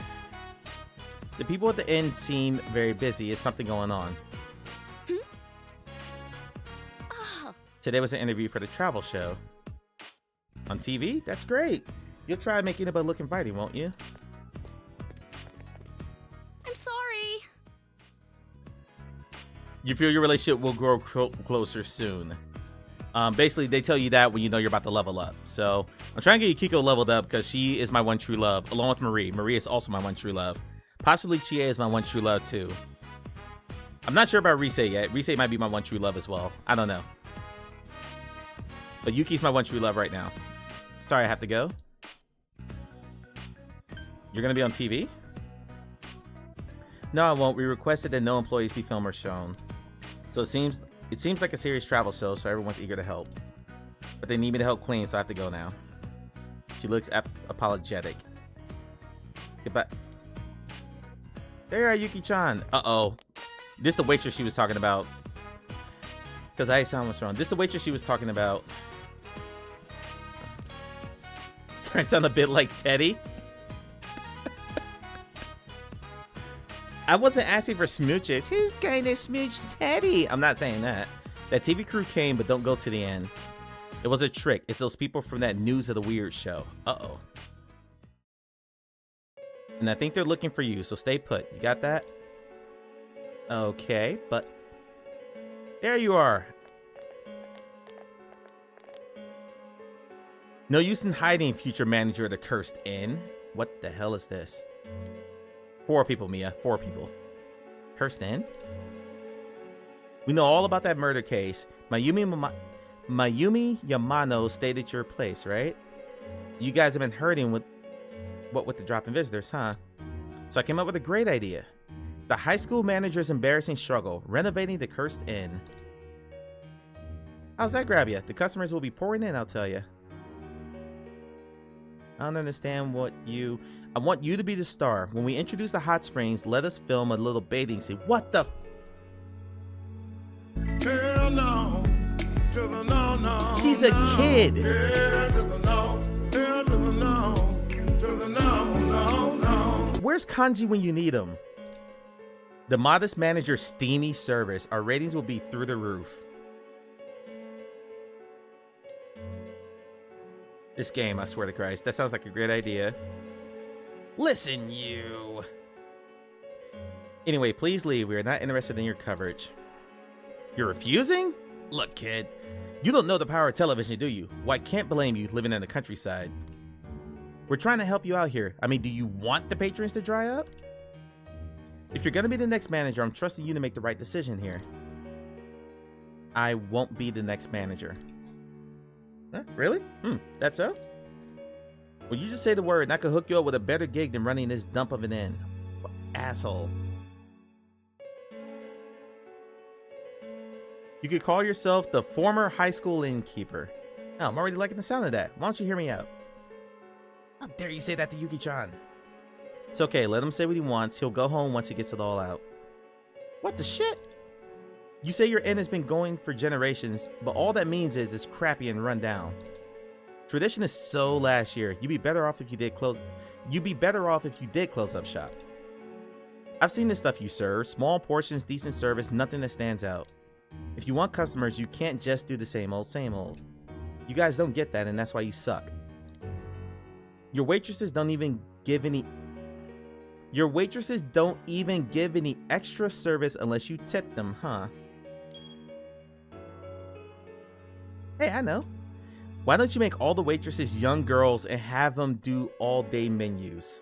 Speaker 1: The people at the inn seem very busy. Is something going on? Today was an interview for the travel show. On TV? That's great. You'll try making it look inviting, won't you?
Speaker 5: I'm sorry.
Speaker 1: You feel your relationship will grow closer soon. Basically, they tell you that when you know you're about to level up. So I'm trying to get Yukiko leveled up because she is my one true love, along with Marie. Marie is also my one true love. Possibly Chie is my one true love too. I'm not sure about Rise yet. Rise might be my one true love as well. I don't know. But Yuki's my one true love right now. Sorry, I have to go. You're gonna be on TV? No, I won't. We requested that no employees be filmed or shown. So it seems like a serious travel show, so everyone's eager to help. But they need me to help clean, so I have to go now. She looks apologetic. Goodbye. There you are, Yuki-chan. Uh-oh. This is the waitress she was talking about. Because I sound what's wrong. This is the waitress she was talking about. I sound a bit like Teddy. I wasn't asking for smooches. Who's going to smooch Teddy? I'm not saying that. That TV crew came, but don't go to the end. It was a trick. It's those people from that News of the Weird show. Uh-oh. And I think they're looking for you, so stay put. You got that? Okay, but... there you are. No use in hiding, future manager of the Cursed Inn. What the hell is this? 4 people, Mia. 4 people. Cursed Inn? We know all about that murder case. Mayumi Yamano stayed at your place, right? You guys have been hurting with the drop in visitors, huh? So I came up with a great idea. The high school manager's embarrassing struggle, renovating the Cursed Inn. How's that grab you? The customers will be pouring in, I'll tell you. I don't understand what you... I want you to be the star. When we introduce the hot springs, let us film a little bathing scene. What the...
Speaker 14: Hell no, to the no, no.
Speaker 1: She's a kid.
Speaker 14: Yeah, to the no, hell to the no, to the no, no, no.
Speaker 1: Where's Kanji when you need him? The modest manager's steamy service. Our ratings will be through the roof. This game, I swear to Christ. That sounds like a great idea. Listen, you. Anyway, please leave. We are not interested in your coverage. You're refusing? Look, kid. You don't know the power of television, do you? Well, I can't blame you living in the countryside. We're trying to help you out here. I mean, do you want the patrons to dry up? If you're going to be the next manager, I'm trusting you to make the right decision here. I won't be the next manager. Huh? Really? That's so? Well, you just say the word and I could hook you up with a better gig than running this dump of an inn. Asshole. You could call yourself the former high school innkeeper. Oh, I'm already liking the sound of that. Why don't you hear me out? How dare you say that to Yuki-chan? It's okay, let him say what he wants. He'll go home once he gets it all out. What the shit? You say your inn has been going for generations, but all that means is it's crappy and run down. Tradition is so last year. You'd be better off if you did close up shop. I've seen this stuff you serve. Small portions, decent service, nothing that stands out. If you want customers, you can't just do the same old, same old. You guys don't get that, and that's why you suck. Your waitresses don't even give any extra service unless you tip them, huh? Hey, I know. Why don't you make all the waitresses young girls and have them do all-day menus?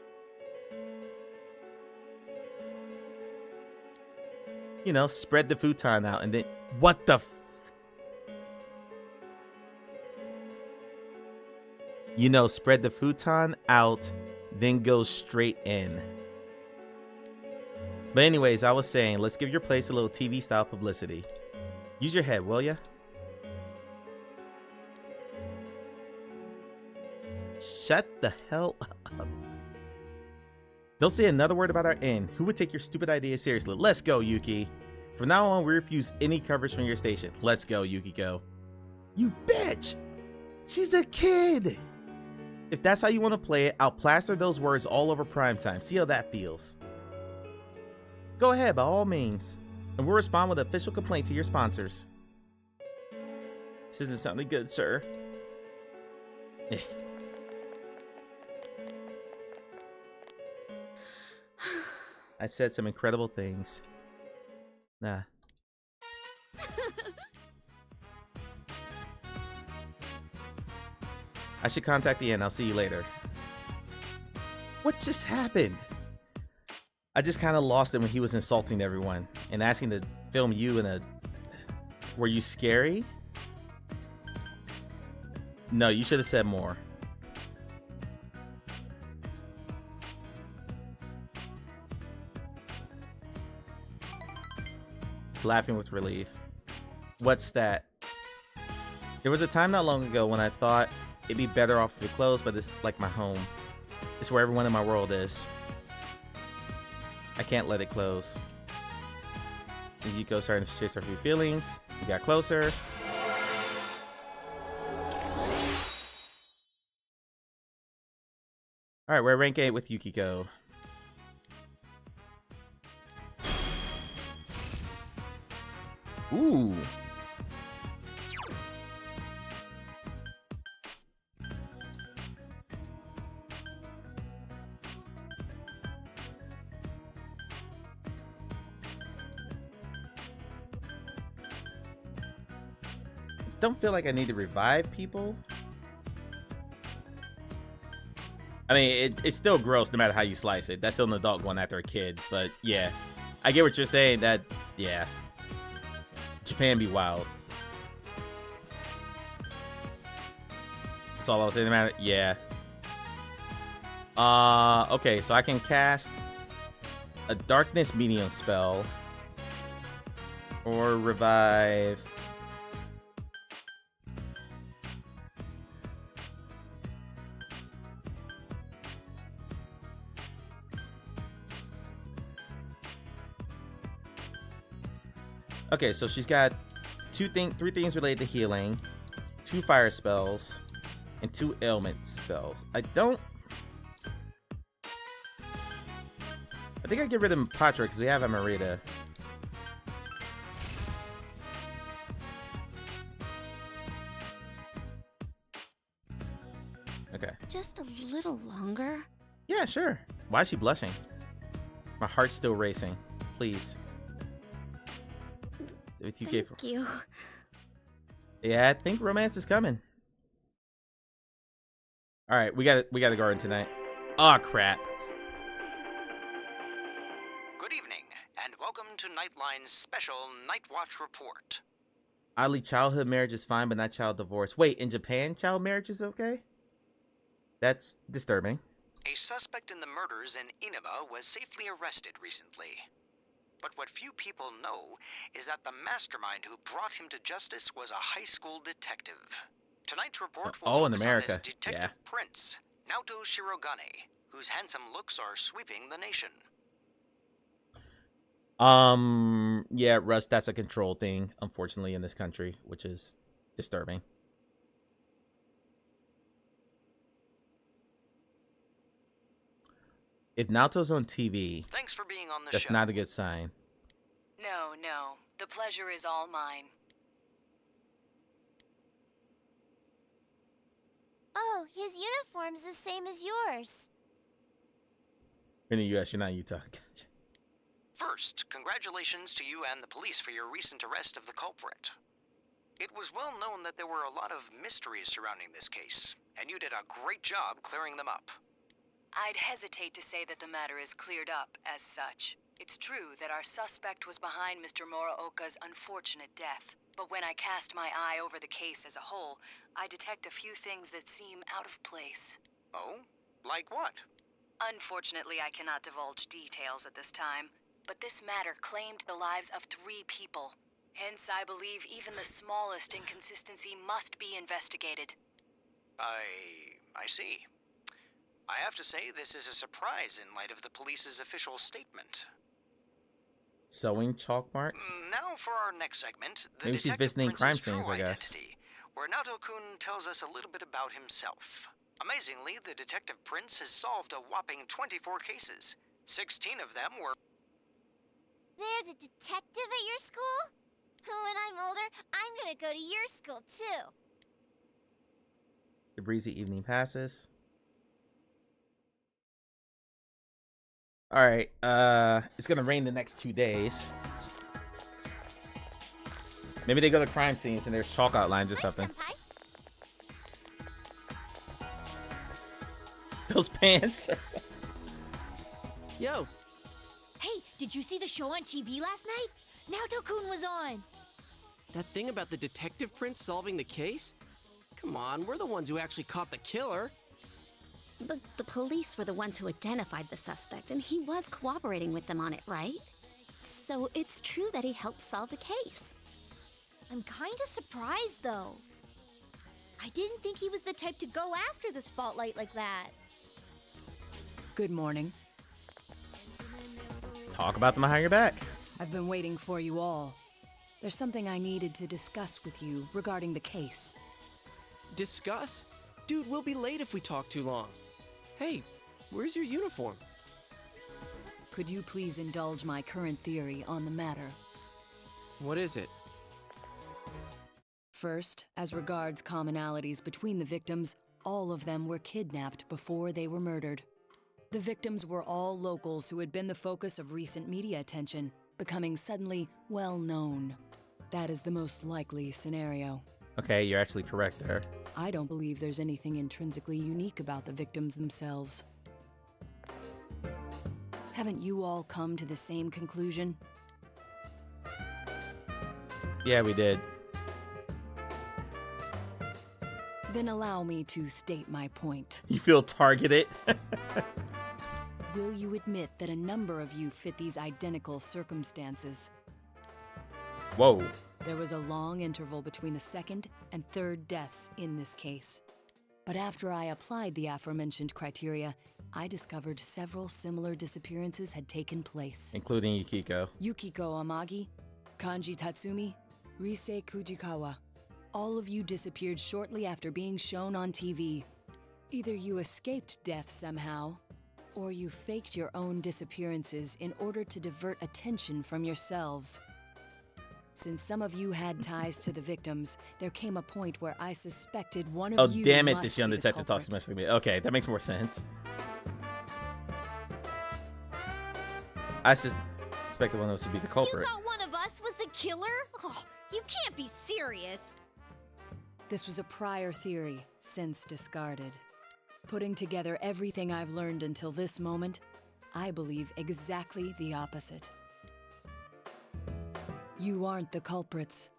Speaker 1: You know, spread the futon out and then... What the f... You know, spread the futon out, then go straight in. But anyways, I was saying, let's give your place a little TV-style publicity. Use your head, will ya? Shut the hell up. Don't say another word about our inn. Who would take your stupid idea seriously? Let's go, Yuki. From now on, we refuse any coverage from your station. Let's go, Yukiko. You bitch! She's a kid! If that's how you want to play it, I'll plaster those words all over primetime. See how that feels. Go ahead, by all means. And we'll respond with an official complaint to your sponsors. This isn't sounding good, sir. I said some incredible things. Nah. I should contact the inn. I'll see you later. What just happened? I just kind of lost it when he was insulting everyone and asking to film you in a... Were you scary? No, you should have said more. Laughing with relief. What's that? There was a time not long ago when I thought it'd be better off if it closed, but it's like my home. It's where everyone in my world is. I can't let it close. Yuko starting to chase her few feelings. We got closer. Alright, we're at rank 8 with Yukiko. Ooh. Don't feel like I need to revive people. I mean, it's still gross no matter how you slice it. That's still an adult going after a kid. But yeah, I get what you're saying. That, yeah. Japan be wild. That's all I was saying about it. Yeah. Okay, so I can cast a darkness medium spell or revive. Okay, so she's got three things related to healing, 2 fire spells, and 2 ailment spells. I think I get rid of Patra because we have Amarita. Okay.
Speaker 13: Just a little longer?
Speaker 1: Yeah, sure. Why is she blushing? My heart's still racing. Please. With you,
Speaker 13: Thank you.
Speaker 1: Yeah, I think romance is coming. All right, we got a garden tonight. Aw, crap.
Speaker 17: Good evening, and welcome to Nightline's special Night Watch report.
Speaker 1: Oddly, childhood marriage is fine, but not child divorce. Wait, in Japan, child marriage is okay? That's disturbing.
Speaker 17: A suspect in the murders in Inaba was safely arrested recently. But what few people know is that the mastermind who brought him to justice was a high school detective. Tonight's report will
Speaker 1: in
Speaker 17: focus
Speaker 1: America.
Speaker 17: on this detective prince, Naoto Shirogane, whose handsome looks are sweeping the nation.
Speaker 1: Yeah, Russ, that's a control thing, unfortunately, in this country, which is disturbing. If Naoto's on TV,
Speaker 17: Thanks for being on the
Speaker 1: that's
Speaker 17: show.
Speaker 1: not a good sign.
Speaker 7: No, no. The pleasure is all mine.
Speaker 8: Oh, his uniform's the same as yours.
Speaker 1: In the U.S., you're not in Utah. Gotcha.
Speaker 17: First, congratulations to you and the police for your recent arrest of the culprit. It was well known that there were a lot of mysteries surrounding this case, and you did a great job clearing them up.
Speaker 7: I'd hesitate to say that the matter is cleared up as such. It's true that our suspect was behind Mr. Muraoka's unfortunate death, but when I cast my eye over the case as a whole, I detect a few things that seem out of place.
Speaker 17: Oh? Like what?
Speaker 7: Unfortunately, I cannot divulge details at this time, but this matter claimed the lives of 3 people. Hence, I believe even the smallest inconsistency must be investigated.
Speaker 17: I see. I have to say this is a surprise in light of the police's official statement.
Speaker 1: Sewing chalk marks?
Speaker 17: Now for our next segment, the
Speaker 1: Maybe she's
Speaker 17: Detective
Speaker 1: visiting crime
Speaker 17: Prince's
Speaker 1: scenes,
Speaker 17: true
Speaker 1: I guess.
Speaker 17: identity, where Naoto-kun tells us a little bit about himself. Amazingly, the Detective Prince has solved a whopping 24 cases. 16 of them were...
Speaker 8: There's a detective at your school? When I'm older, I'm gonna go to your school too.
Speaker 1: The breezy evening passes. All right, it's gonna rain the next 2 days. Maybe they go to crime scenes and there's chalk outlines or something. Those pants.
Speaker 3: Yo.
Speaker 9: Hey, did you see the show on TV last night? Naoto-kun was on.
Speaker 3: That thing about the detective prince solving the case? Come on, we're the ones who actually caught the killer.
Speaker 13: But the police were the ones who identified the suspect, and he was cooperating with them on it, right? So it's true that he helped solve the case.
Speaker 9: I'm kinda surprised, though. I didn't think he was the type to go after the spotlight like that.
Speaker 11: Good morning.
Speaker 1: Talk about them behind your back.
Speaker 11: I've been waiting for you all. There's something I needed to discuss with you regarding the case.
Speaker 3: Discuss? Dude, we'll be late if we talk too long. Hey, where's your uniform?
Speaker 11: Could you please indulge my current theory on the matter?
Speaker 3: What is it?
Speaker 11: First, as regards commonalities between the victims, all of them were kidnapped before they were murdered. The victims were all locals who had been the focus of recent media attention, becoming suddenly well-known. That is the most likely scenario.
Speaker 1: Okay, you're actually correct there.
Speaker 11: I don't believe there's anything intrinsically unique about the victims themselves. Haven't you all come to the same conclusion?
Speaker 1: Yeah, we did.
Speaker 11: Then allow me to state my point.
Speaker 1: You feel targeted?
Speaker 11: Will you admit that a number of you fit these identical circumstances?
Speaker 1: Whoa.
Speaker 11: There was a long interval between the second and third deaths in this case. But after I applied the aforementioned criteria, I discovered several similar disappearances had taken place.
Speaker 1: Including Yukiko.
Speaker 11: Yukiko Amagi, Kanji Tatsumi, Rise Kujikawa. All of you disappeared shortly after being shown on TV. Either you escaped death somehow, or you faked your own disappearances in order to divert attention from yourselves. Since some of you had ties to the victims, there came a point where I suspected one of you.
Speaker 1: Oh, damn it,
Speaker 11: must
Speaker 1: this young
Speaker 11: be the
Speaker 1: detective talks too
Speaker 11: culprit.
Speaker 1: much like me. Okay, that makes more sense. I suspected one of us to be the
Speaker 9: You
Speaker 1: culprit.
Speaker 9: thought one of us was the killer? Oh, you can't be serious.
Speaker 11: This was a prior theory, since discarded. Putting together everything I've learned until this moment, I believe exactly the opposite. You aren't the culprits.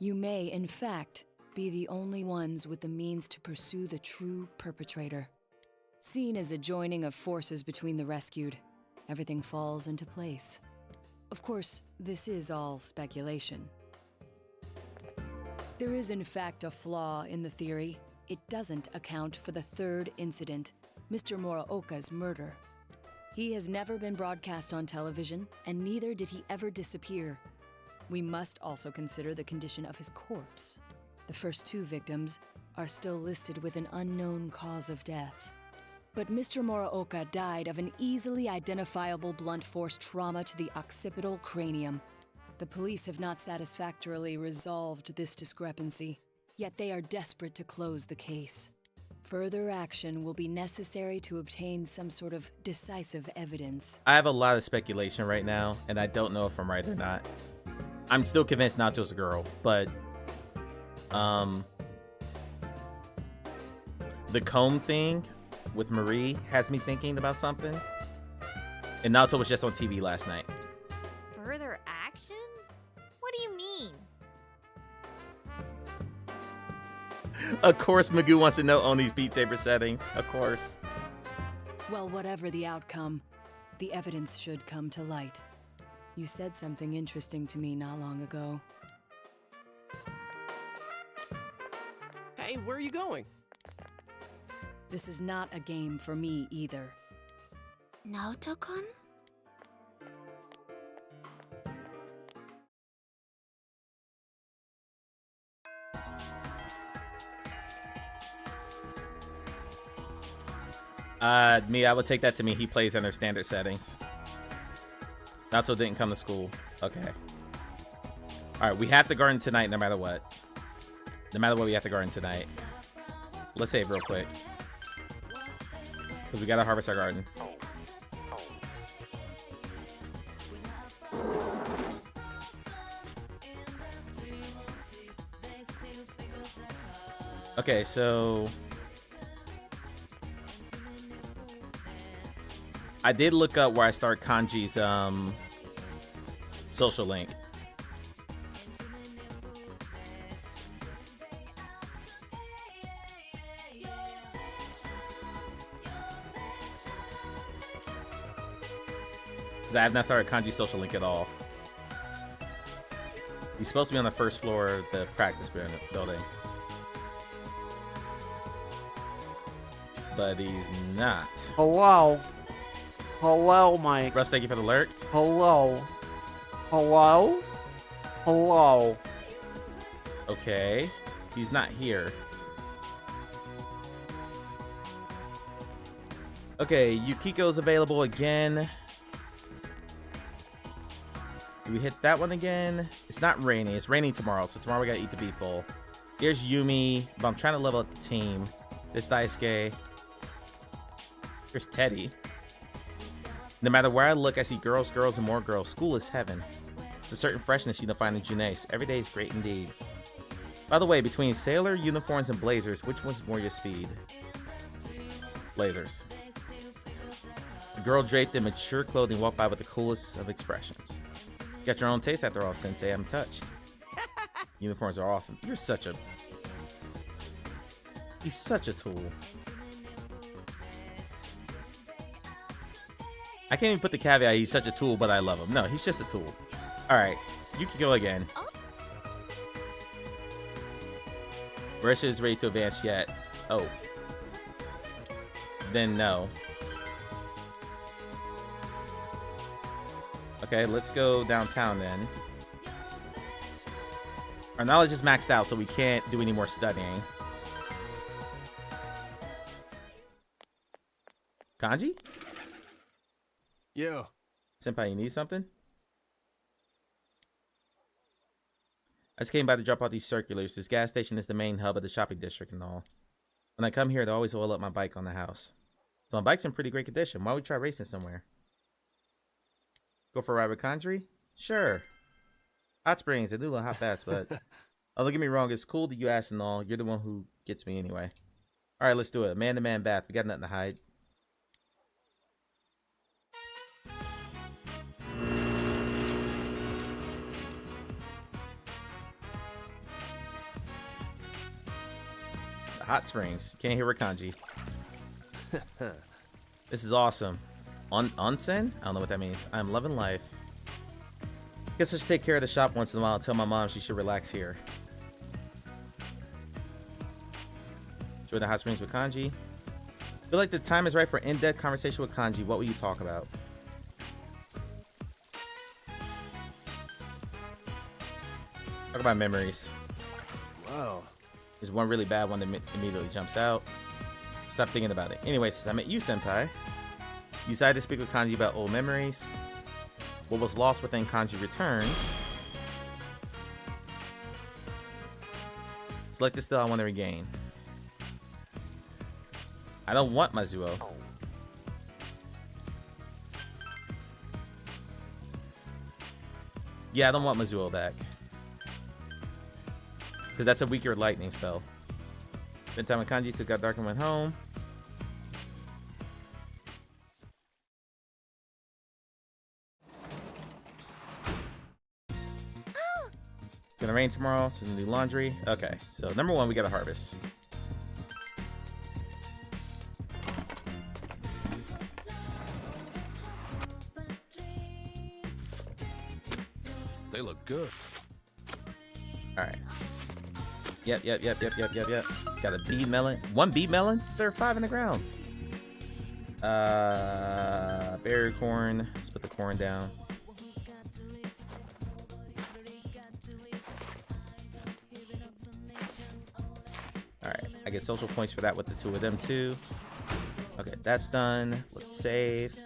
Speaker 11: You may, in fact, be the only ones with the means to pursue the true perpetrator. Seen as a joining of forces between the rescued, everything falls into place. Of course, this is all speculation. There is, in fact, a flaw in the theory. It doesn't account for the third incident, Mr. Muraoka's murder. He has never been broadcast on television, and neither did he ever disappear. We must also consider the condition of his corpse. The first two victims are still listed with an unknown cause of death. But Mr. Muraoka died of an easily identifiable blunt force trauma to the occipital cranium. The police have not satisfactorily resolved this discrepancy, yet they are desperate to close the case. Further action will be necessary to obtain some sort of decisive evidence.
Speaker 1: I have a lot of speculation right now, and I don't know if I'm right or not. I'm still convinced Natsu's a girl, but the comb thing with Marie has me thinking about something. And Naoto was just on TV last night.
Speaker 9: Further action? What do you mean?
Speaker 1: Of course, Magoo wants to know on these Beat Saber settings. Of course.
Speaker 11: Well, whatever the outcome, the evidence should come to light. You said something interesting to me not long ago.
Speaker 3: Hey, where are you going?
Speaker 11: This is not a game for me either.
Speaker 13: Naoto-kun?
Speaker 1: I would take that to mean he plays under standard settings. Naoto didn't come to school. Okay. Alright, we have to garden tonight no matter what. No matter what, we have to garden tonight. Let's save real quick. Because we gotta harvest our garden. Okay, so I did look up where I start Kanji's social link. Because I have not started Kanji's social link at all. He's supposed to be on the first floor of the practice building. But he's not.
Speaker 16: Hello? Hello, Mike.
Speaker 1: Russ, thank you for the alert.
Speaker 16: Hello? Hello? Hello?
Speaker 1: Okay. He's not here. Okay, Yukiko's available again. Do we hit that one again? It's not raining. It's raining tomorrow, so tomorrow we gotta eat the beef bowl. Here's Yumi, but I'm trying to level up the team. There's Daisuke. Here's Teddy. No matter where I look, I see girls, girls, and more girls. School is heaven. It's a certain freshness you don't find in Junes. Every day is great indeed. By the way, between sailor, uniforms, and blazers, which one's more your speed? Blazers. A girl draped in mature clothing walked by with the coolest of expressions. You got your own taste after all, Sensei. I'm touched. Uniforms are awesome. You're such a... He's such a tool. I can't even put the caveat he's such a tool, but I love him. No, he's just a tool. Alright, you can go again. Marisha is ready to advance yet. Oh. Then no. Okay, let's go downtown then. Our knowledge is maxed out, so we can't do any more studying. Kanji?
Speaker 6: Yo.
Speaker 1: Senpai, you need something? I just came by to drop off these circulars. This gas station is the main hub of the shopping district and all. When I come here, I always oil up my bike on the house. So my bike's in pretty great condition. Why don't we try racing somewhere? Go for a ride with Kanji? Sure. Hot Springs, they do look hot fast, but... Oh, don't get me wrong, it's cool that you asked and all. You're the one who gets me anyway. Alright, let's do it. Man-to-man bath. We got nothing to hide. Hot Springs. Can't hear Kanji. This is awesome. Onsen? I don't know what that means. I'm loving life. Guess I should take care of the shop once in a while and tell my mom she should relax here. Enjoy the hot springs with Kanji. Feel like the time is right for in-depth conversation with Kanji. What will you talk about? Talk about memories.
Speaker 6: Wow.
Speaker 1: There's one really bad one that immediately jumps out. Stop thinking about it. Anyway, since I met you, Senpai, you decided to speak with Kanji about old memories. What was lost within Kanji returns. Select the skill I want to regain. I don't want Mizuo. Yeah, I don't want Mizuo back. Because that's a weaker lightning spell. Spent time with Kanji, took out Dark and went home. It's gonna rain tomorrow, so do laundry. Okay, so number one, we gotta harvest.
Speaker 15: They look good.
Speaker 1: All right. Yep. Got a bee melon. One bee melon? There are 5 in the ground. Berry corn. Let's put the corn down. Alright, I get social points for that with the 2 of them too. Okay, that's done. Let's save.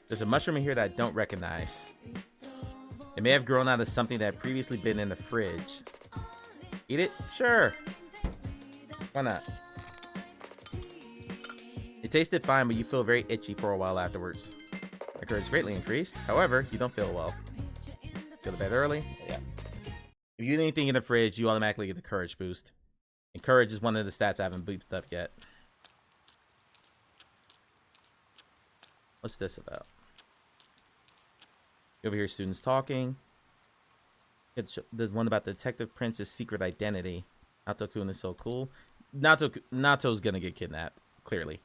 Speaker 1: There's a mushroom in here that I don't recognize. It may have grown out of something that had previously been in the fridge. Eat it? Sure. Why not? It tasted fine, but you feel very itchy for a while afterwards. Your courage greatly increased. However, you don't feel well. Feel the bed early? Yeah. If you eat anything in the fridge, you automatically get the courage boost. And courage is one of the stats I haven't boosted up yet. What's this about? You over here, students talking. It's the one about the Detective Prince's secret identity. Nato-kun is so cool. Nato's gonna get kidnapped, clearly.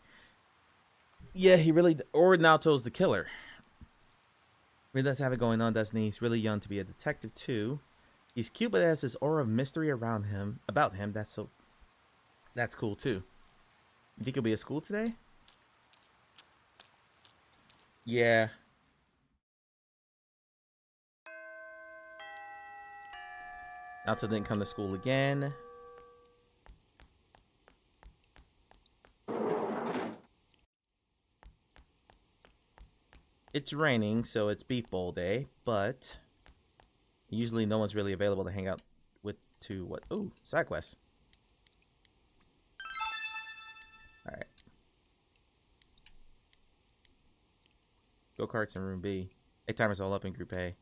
Speaker 1: Yeah, he really... Or Naoto's the killer. Really does have it going on, doesn't he? He's really young to be a detective, too. He's cute, but has this aura of mystery around him. About him, that's cool, too. You think he'll be at school today? Yeah. Naoto didn't come to school again. It's raining, so it's beef bowl day, but usually no one's really available to hang out with ooh, side quest. Alright. Go-karts in room B. Egg timer's all up in group A.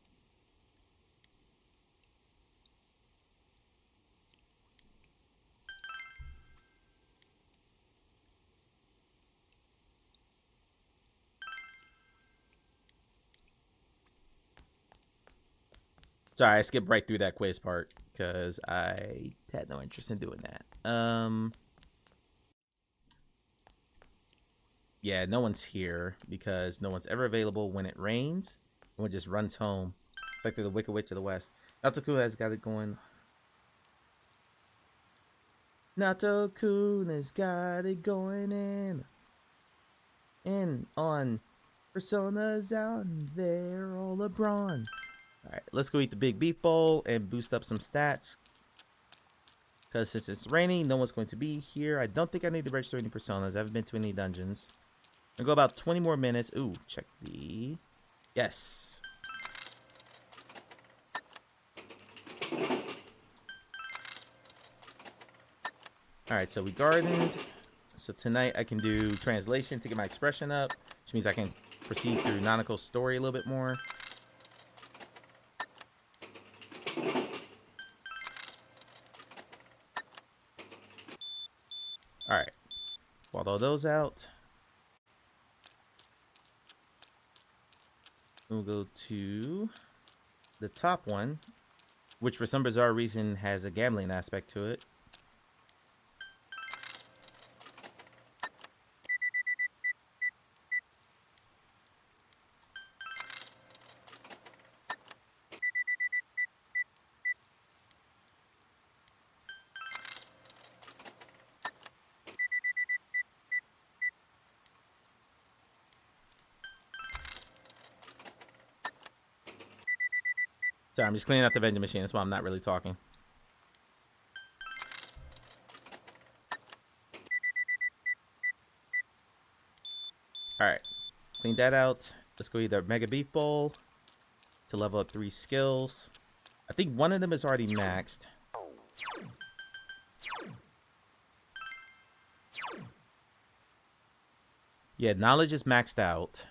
Speaker 1: Sorry, I skipped right through that quiz part because I had no interest in doing that. Yeah, no one's here because no one's ever available when it rains. Everyone just runs home. It's like they're the Wicked Witch of the West. Nato-kun has got it going. Nato-kun has got it going in. And on. Persona's out there, all LeBron. Alright, let's go eat the big beef bowl and boost up some stats. Because since it's raining, no one's going to be here. I don't think I need to register any personas. I haven't been to any dungeons. I'll go about 20 more minutes. Ooh, check the... Yes. Alright, so we gardened. So tonight I can do translation to get my expression up. Which means I can proceed through Nanako's story a little bit more. Alright. Swallow those out. We'll go to the top one, which for some bizarre reason has a gambling aspect to it. Sorry, I'm just cleaning out the vending machine. That's why I'm not really talking. Alright. Clean that out. Let's go eat our Mega Beef Bowl to level up 3 skills. I think one of them is already maxed. Yeah, knowledge is maxed out.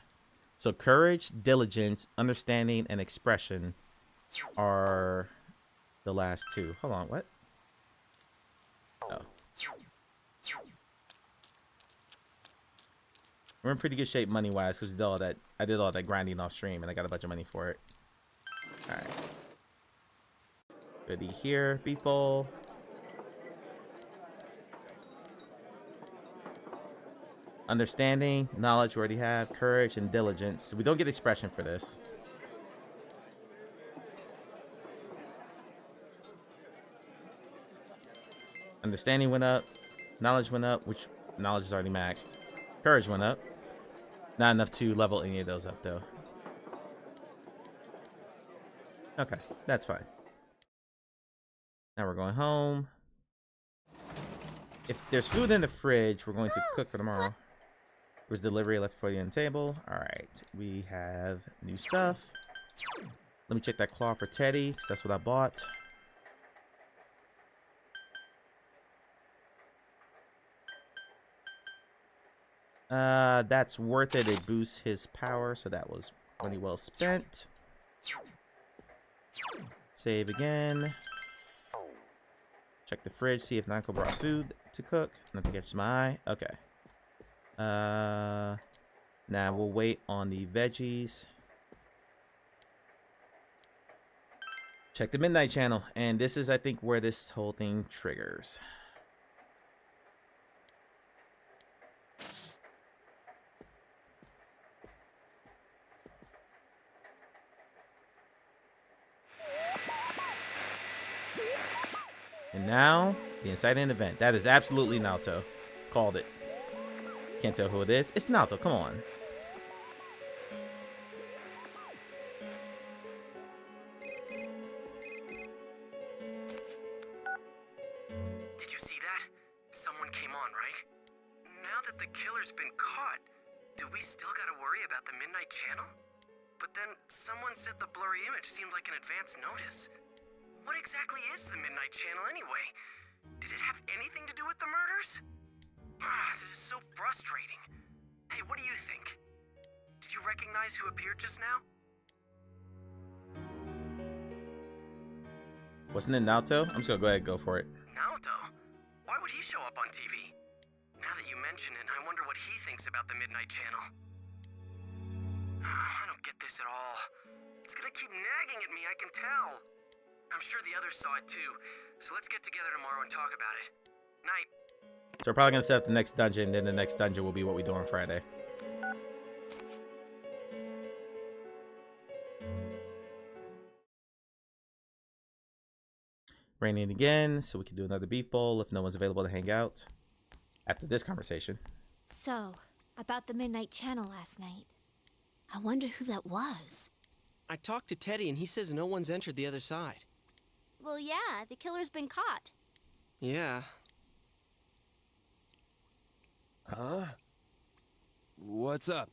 Speaker 1: So courage, diligence, understanding, and expression are the last 2. Hold on, what? Oh. We're in pretty good shape money-wise because we did all that. I did all that grinding off stream and I got a bunch of money for it. All right. Ready here, beef bowl. Understanding, knowledge we already have, courage, and diligence. We don't get expression for this. Understanding went up, knowledge went up, which knowledge is already maxed. Courage went up. Not enough to level any of those up though. Okay, that's fine. Now we're going home. If there's food in the fridge, we're going to cook for tomorrow. There's delivery left for you on the table. Alright, we have new stuff. Let me check that claw for Teddy, because that's what I bought. That's worth it. It boosts his power, so that was money well spent. Save again. Check the fridge, see if Nanko brought food to cook. Nothing catches my eye. Okay. Now we'll wait on the veggies. Check the Midnight Channel, and this is, I think, where this whole thing triggers. And now, the inciting event. That is absolutely Naoto. Called it. Can't tell who it is. It's Naoto, come on.
Speaker 17: Did you see that? Someone came on, right? Now that the killer's been caught, do we still gotta worry about the Midnight Channel? But then someone said the blurry image seemed like an advance notice. What exactly is the Midnight Channel anyway? Did it have anything to do with the murders? This is so frustrating. Hey, what do you think? Did you recognize who appeared just now?
Speaker 1: Wasn't it Naoto? I'm just gonna go ahead and go for it.
Speaker 17: Naoto? Why would he show up on TV? Now that you mention it, I wonder what he thinks about the Midnight Channel. I don't get this at all. It's gonna keep nagging at me, I can tell. I'm sure the others saw it too, so let's get together tomorrow and talk about it. Night.
Speaker 1: So we're probably gonna set up the next dungeon, then the next dungeon will be what we do on Friday. Raining again, so we can do another beef bowl if no one's available to hang out after this conversation.
Speaker 5: So, about the Midnight Channel last night.
Speaker 13: I wonder who that was.
Speaker 3: I talked to Teddy and he says no one's entered the other side.
Speaker 8: Well, yeah, the killer's been caught.
Speaker 3: Yeah.
Speaker 6: Huh? What's up?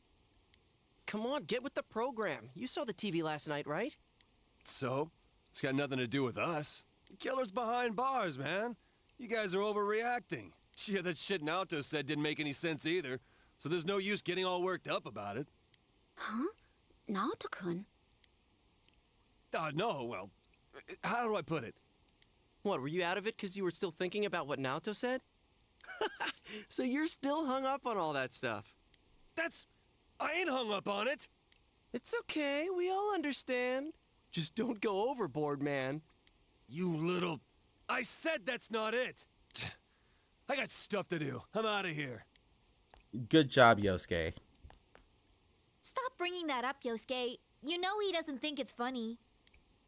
Speaker 3: Come on, get with the program. You saw the TV last night, right?
Speaker 6: So? It's got nothing to do with us. The killer's behind bars, man. You guys are overreacting. Yeah, that shit Naoto said didn't make any sense either, so there's no use getting all worked up about it.
Speaker 13: Huh? Naoto-kun?
Speaker 6: No, well, how do I put it?
Speaker 3: What, were you out of it because you were still thinking about what Naoto said? So you're still hung up on all that stuff.
Speaker 6: I ain't hung up on it.
Speaker 3: It's okay, we all understand. Just don't go overboard, man.
Speaker 6: You little... I said that's not it! I got stuff to do. I'm out of here.
Speaker 1: Good job, Yosuke.
Speaker 9: Stop bringing that up, Yosuke. You know he doesn't think it's funny.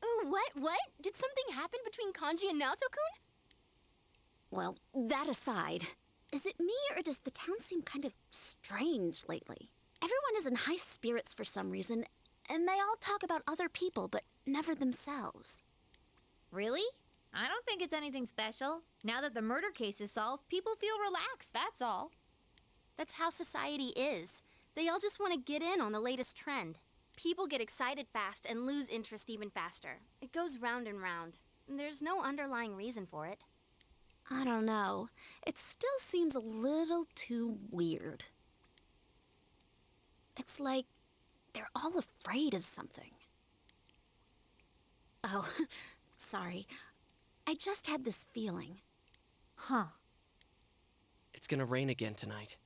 Speaker 8: Ooh, what? Did something happen between Kanji and Naoto-kun?
Speaker 13: Well, that aside, is it me or does the town seem kind of strange lately? Everyone is in high spirits for some reason, and they all talk about other people, but never themselves.
Speaker 9: Really? I don't think it's anything special. Now that the murder case is solved, people feel relaxed, that's all.
Speaker 8: That's how society is. They all just want to get in on the latest trend. People get excited fast and lose interest even faster. It goes round and round. There's no underlying reason for it.
Speaker 13: I don't know. It still seems a little too weird. It's like they're all afraid of something. Oh, sorry. I just had this feeling.
Speaker 9: Huh.
Speaker 3: It's gonna rain again tonight.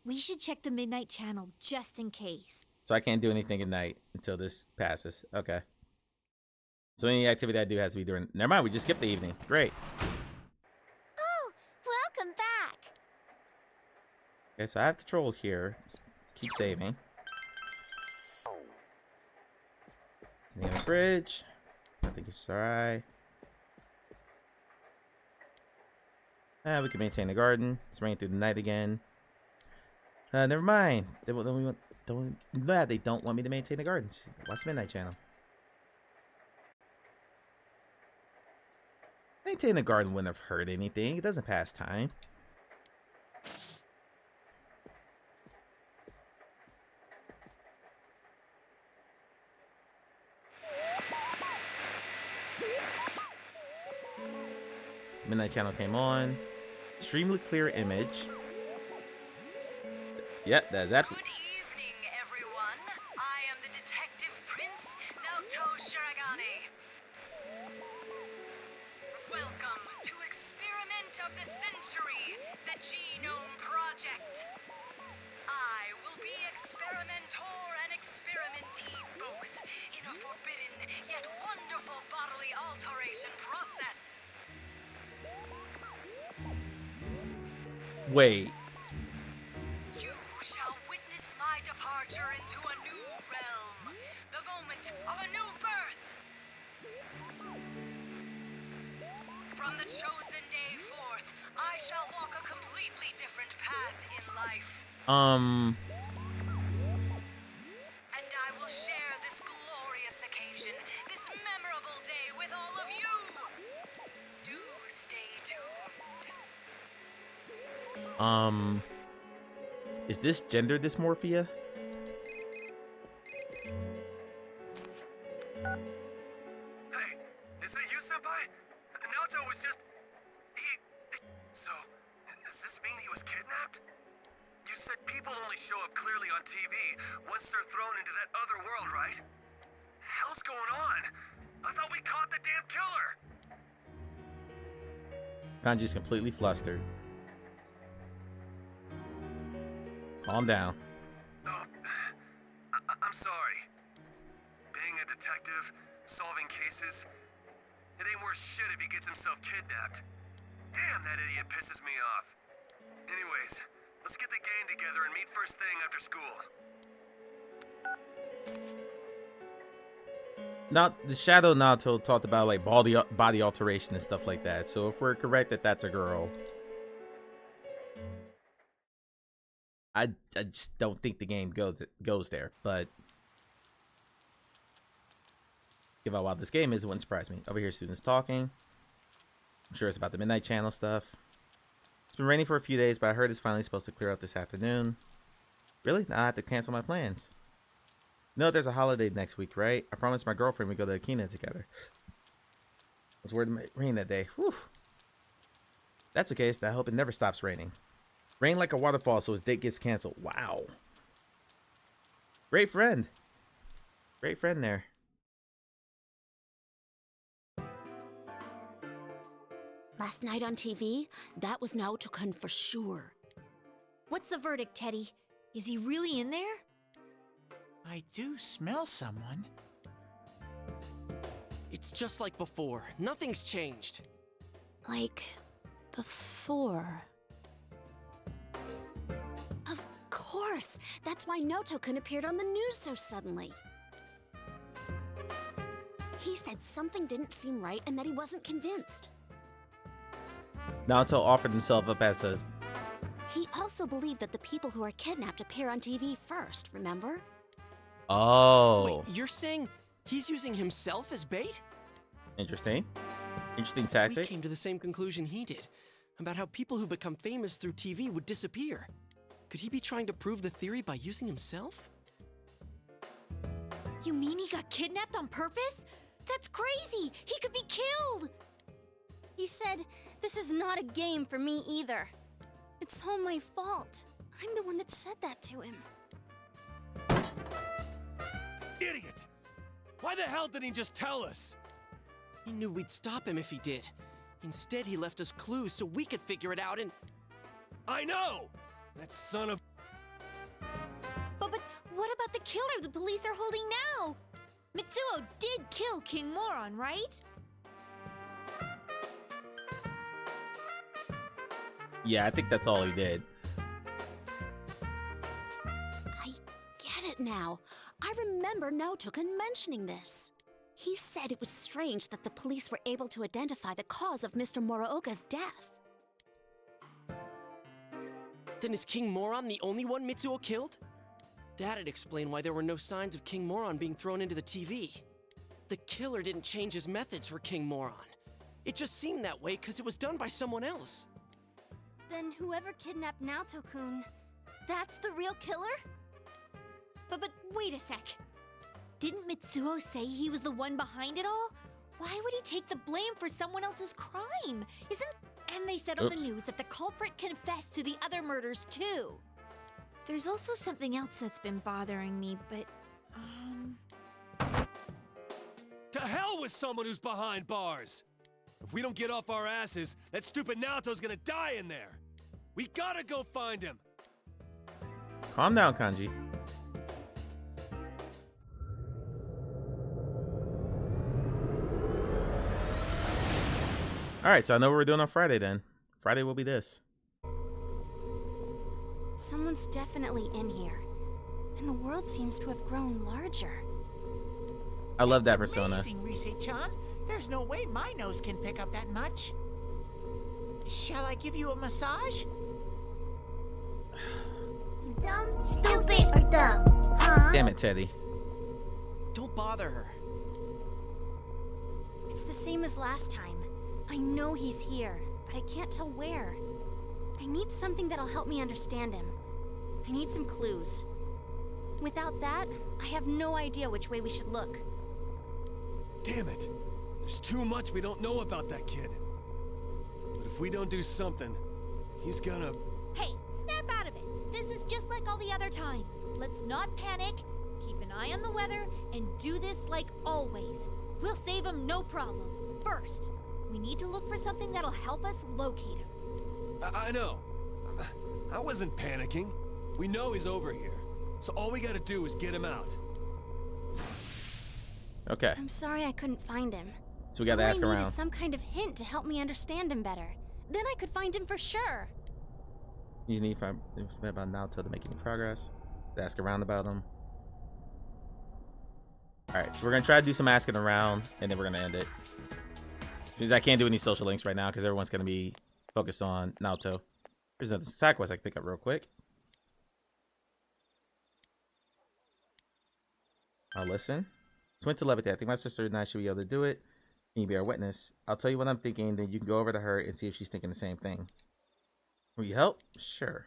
Speaker 9: We should check the Midnight Channel just in case.
Speaker 1: So I can't do anything at night until this passes. Okay. So any activity I do has to be during... Never mind, we just skipped the evening. Great.
Speaker 8: Oh, welcome back.
Speaker 1: Okay, so I have control here. Let's keep saving. In the fridge. I think it's alright. We can maintain the garden. It's raining through the night again. Never mind. They don't want me to maintain the garden. Just watch Midnight Channel. Maintain the garden wouldn't have hurt anything. It doesn't pass time. Midnight Channel came on. Extremely clear image. Yep, that's absolutely.
Speaker 7: Good evening, everyone. I am the Detective Prince, Naoto Shiragane. Welcome to Experiment of the Century, the Genome Project. I will be experimenter and experimentee both in a forbidden yet wonderful bodily alteration process.
Speaker 1: Wait.
Speaker 7: You shall witness my departure into a new realm, the moment of a new birth. From the chosen day forth, I shall walk a completely different path in life. And I will share this glorious occasion, this memorable day with all of you. Do stay tuned.
Speaker 1: Is this gender dysmorphia?
Speaker 6: Hey, is that you, Senpai? Naoto was just... So, does this mean he was kidnapped? You said people only show up clearly on TV once they're thrown into that other world, right? Hell's going on? I thought we caught the damn killer!
Speaker 1: Kanji's completely flustered. Calm down.
Speaker 6: Oh, I'm sorry. Being a detective, solving cases, it ain't worth shit if he gets himself kidnapped. Damn, that idiot pisses me off. Anyways, let's get the gang together and meet first thing after school.
Speaker 1: Now, the Shadow Naruto talked about like body alteration and stuff like that. So if we're correct that that's a girl, I just don't think the game goes there. But given how wild this game is, it wouldn't surprise me. Over here, students talking. I'm sure it's about the Midnight Channel stuff. It's been raining for a few days, but I heard it's finally supposed to clear up this afternoon. Really? Now I have to cancel my plans. No, there's a holiday next week, right? I promised my girlfriend we'd go to Akina together. I was worried it might rain that day. Whew. That's the case, then I hope it never stops raining. Rain like a waterfall so his date gets canceled. Wow. Great friend. Great friend there.
Speaker 13: Last night on TV, that was Naoto-kun for sure.
Speaker 9: What's the verdict, Teddy? Is he really in there?
Speaker 10: I do smell someone.
Speaker 3: It's just like before. Nothing's changed.
Speaker 13: Like before. Of course! That's why Noto-kun appeared on the news so suddenly. He said something didn't seem right and that he wasn't convinced.
Speaker 1: Naoto offered himself up as a...
Speaker 13: He also believed that the people who are kidnapped appear on TV first, remember?
Speaker 1: Oh.
Speaker 3: Wait, you're saying he's using himself as bait?
Speaker 1: Interesting. Interesting
Speaker 3: We
Speaker 1: tactic.
Speaker 3: came to the same conclusion he did, about how people who become famous through TV would disappear. Could he be trying to prove the theory by using himself?
Speaker 9: You mean he got kidnapped on purpose? That's crazy! He could be killed!
Speaker 8: He said, "This is not a game for me either. It's all my fault. I'm the one that said that to him."
Speaker 6: Idiot! Why the hell didn't he just tell us?
Speaker 3: He knew we'd stop him if he did. Instead, he left us clues so we could figure it out and...
Speaker 6: I know! That son of...
Speaker 9: But what about the killer the police are holding now? Mitsuo did kill King Moron, right?
Speaker 1: Yeah, I think that's all he did.
Speaker 13: I get it now. I remember Naoto-kun mentioning this. He said it was strange that the police were able to identify the cause of Mr. Muraoka's death.
Speaker 3: Then is King Moron the only one Mitsuo killed? That'd explain why there were no signs of King Moron being thrown into the TV. The killer didn't change his methods for King Moron. It just seemed that way because it was done by someone else.
Speaker 8: Then whoever kidnapped Naoto-kun, that's the real killer?
Speaker 9: But wait a sec. Didn't Mitsuo say he was the one behind it all? Why would he take the blame for someone else's crime? And they said on the news that the culprit confessed to the other murders too. There's also something else that's been bothering me, but,
Speaker 6: To hell with someone who's behind bars! If we don't get off our asses, that stupid Naoto's gonna die in there! We gotta go find him!
Speaker 1: Calm down, Kanji. Alright, so I know what we're doing on Friday then. Friday will be this.
Speaker 8: Someone's definitely in here. And the world seems to have grown larger.
Speaker 1: I love that persona.
Speaker 10: Amazing, Rise-chan. There's no way my nose can pick up that much. Shall I give you a massage?
Speaker 12: Dumb, stupid, or dumb? Huh?
Speaker 1: Damn it, Teddy.
Speaker 3: Don't bother her.
Speaker 8: It's the same as last time. I know he's here, but I can't tell where. I need something that'll help me understand him. I need some clues. Without that, I have no idea which way we should look.
Speaker 6: Damn it! There's too much we don't know about that kid. But if we don't do something, he's gonna...
Speaker 9: hey, snap out of it. This is just like all the other times. Let's not panic, keep an eye on the weather, and do this like always. We'll save him no problem. First, we need to look for something that'll help us locate him.
Speaker 6: I know. I wasn't panicking. We know he's over here. So all we gotta do is get him out.
Speaker 1: Okay.
Speaker 8: I'm sorry I couldn't find him.
Speaker 1: So we gotta ask
Speaker 8: All I need
Speaker 1: around.
Speaker 8: is some kind of hint to help me understand him better. Then I could find him for sure.
Speaker 1: You need to find about Naoto to make any progress. Ask around about him. Alright, so we're gonna try to do some asking around, and then we're gonna end it. Because I can't do any social links right now, because everyone's gonna be focused on Naoto. There's another side quest I can pick up real quick. I'll listen. Twin telepathy. I think my sister and I should be able to do it. Can you be our witness? I'll tell you what I'm thinking, then you can go over to her and see if she's thinking the same thing. Will you help? Sure.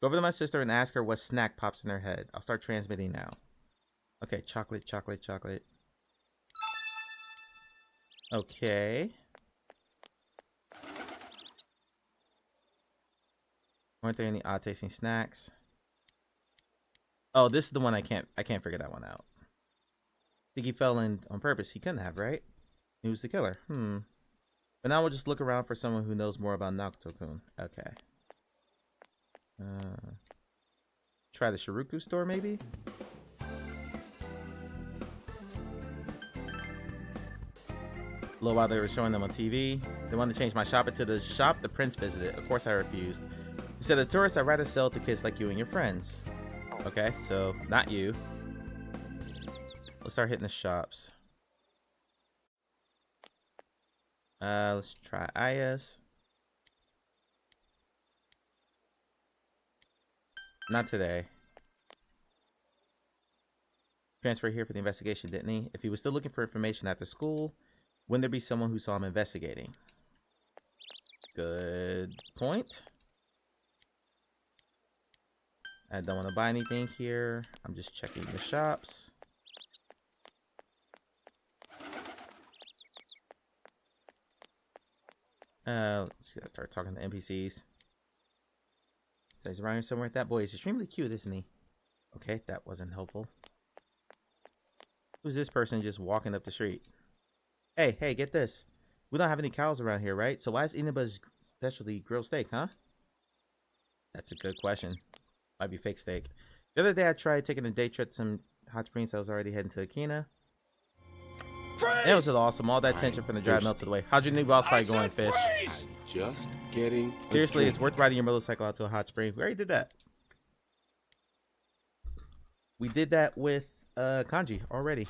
Speaker 1: Go over to my sister and ask her what snack pops in her head. I'll start transmitting now. Okay, chocolate, chocolate, chocolate. Okay. Weren't there any odd tasting snacks? Oh, this is the one I can't figure that one out. Think he fell in on purpose? He couldn't have, right? He was the killer. But now we'll just look around for someone who knows more about Naoto-kun. Okay. try the Shiruku store, maybe? A little while they were showing them on TV. They wanted to change my shop into the shop the prince visited. Of course I refused. He said, the tourists I'd rather sell to kids like you and your friends. Okay, so not you. Let's start hitting the shops. Let's try Aya's. Not today. Transfer here for the investigation, didn't he? If he was still looking for information after school, wouldn't there be someone who saw him investigating? Good point. I don't want to buy anything here. I'm just checking the shops. Let's start talking to NPCs. So he's around here somewhere. That boy is extremely cute, isn't he? Okay, that wasn't helpful. Who's this person just walking up the street? Hey, get this. We don't have any cows around here, right? So why is Inaba's specialty grilled steak, huh? That's a good question. Might be fake steak. The other day I tried taking a day trip to some hot springs. I was already heading to Akina. It was just awesome. All that tension from the drive melted away. How'd your new boss fight going, Fish?
Speaker 2: Just getting.
Speaker 1: Seriously, it's worth riding your motorcycle out to a hot spring. We already did that. We did that with Kanji already.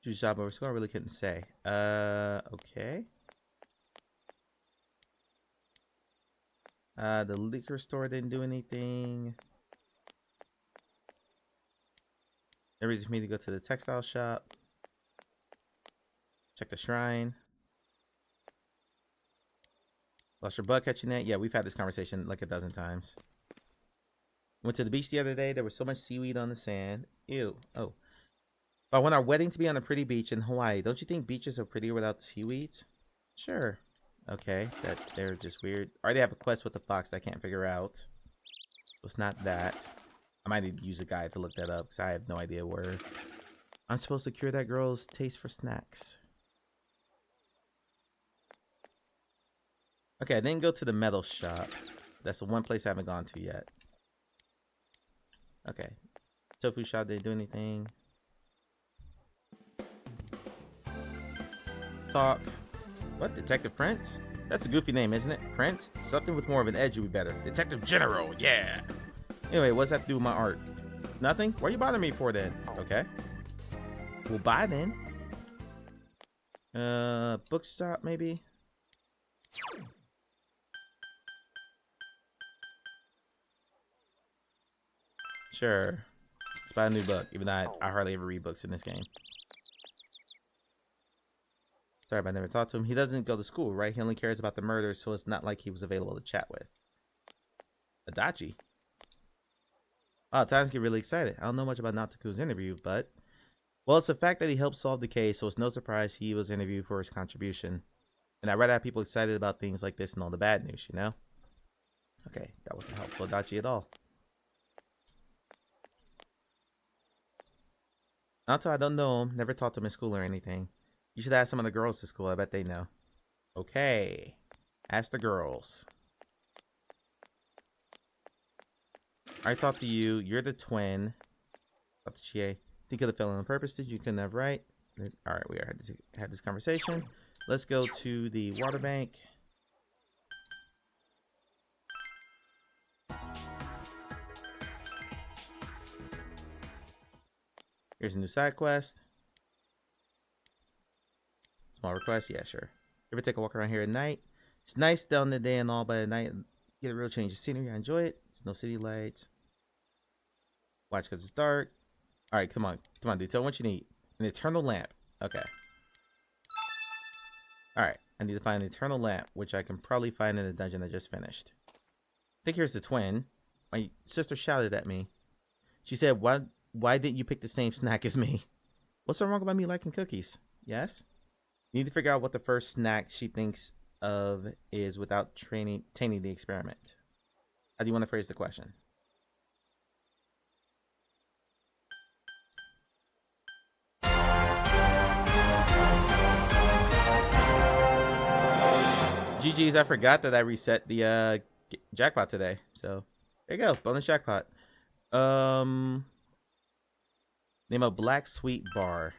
Speaker 1: Juice job over school. I really couldn't say. Okay. The liquor store didn't do anything. No reason for me to go to the textile shop. Check the shrine. Lost your butt catching that? Yeah, we've had this conversation like a dozen times. Went to the beach the other day. There was so much seaweed on the sand. Ew. Oh. But I want our wedding to be on a pretty beach in Hawaii. Don't you think beaches are prettier without seaweeds? Sure. Okay, they're just weird. I already have a quest with the fox I can't figure out. So it's not that. I might need to use a guide to look that up because I have no idea where I'm supposed to cure that girl's taste for snacks. Okay, I didn't go to the metal shop. That's the one place I haven't gone to yet. Okay. Tofu shop didn't do anything. Talk. What? Detective Prince? That's a goofy name, isn't it? Prince? Something with more of an edge would be better. Detective General, yeah! Anyway, what's that to do with my art? Nothing? What are you bothering me for then? Okay. Well, bye then. Bookstop maybe? Sure. Let's buy a new book, even though I hardly ever read books in this game. Sorry if I never talked to him. He doesn't go to school, right? He only cares about the murder, so it's not like he was available to chat with. Adachi. Wow, times get really excited. I don't know much about Natsuku's interview, but... Well, it's the fact that he helped solve the case, so it's no surprise he was interviewed for his contribution. And I'd rather have people excited about things like this than all the bad news, you know? Okay, that wasn't helpful Adachi at all. Naoto, I don't know him. Never talked to him in school or anything. You should ask some of the girls at school. I bet they know. Okay. Ask the girls. I talked to you. You're the twin. Talk to Chie. Think of the fellow on purpose. Did you couldn't have right? Alright, we had this conversation. Let's go to the water bank. Here's a new side quest. Small request, yeah, sure. Ever take a walk around here at night? It's nice down the day and all, but at night, get a real change of scenery. I enjoy it. There's no city lights. Watch because it's dark. All right, come on, dude. Tell me what you need. An eternal lamp. Okay. All right, I need to find an eternal lamp, which I can probably find in the dungeon I just finished. I think here's the twin. My sister shouted at me. She said, "Why didn't you pick the same snack as me?" What's so wrong about me liking cookies? Yes. You need to figure out what the first snack she thinks of is without tainting the experiment. How do you want to phrase the question? GG's, I forgot that I reset the jackpot today. So there you go, bonus jackpot. Name a black sweet bar.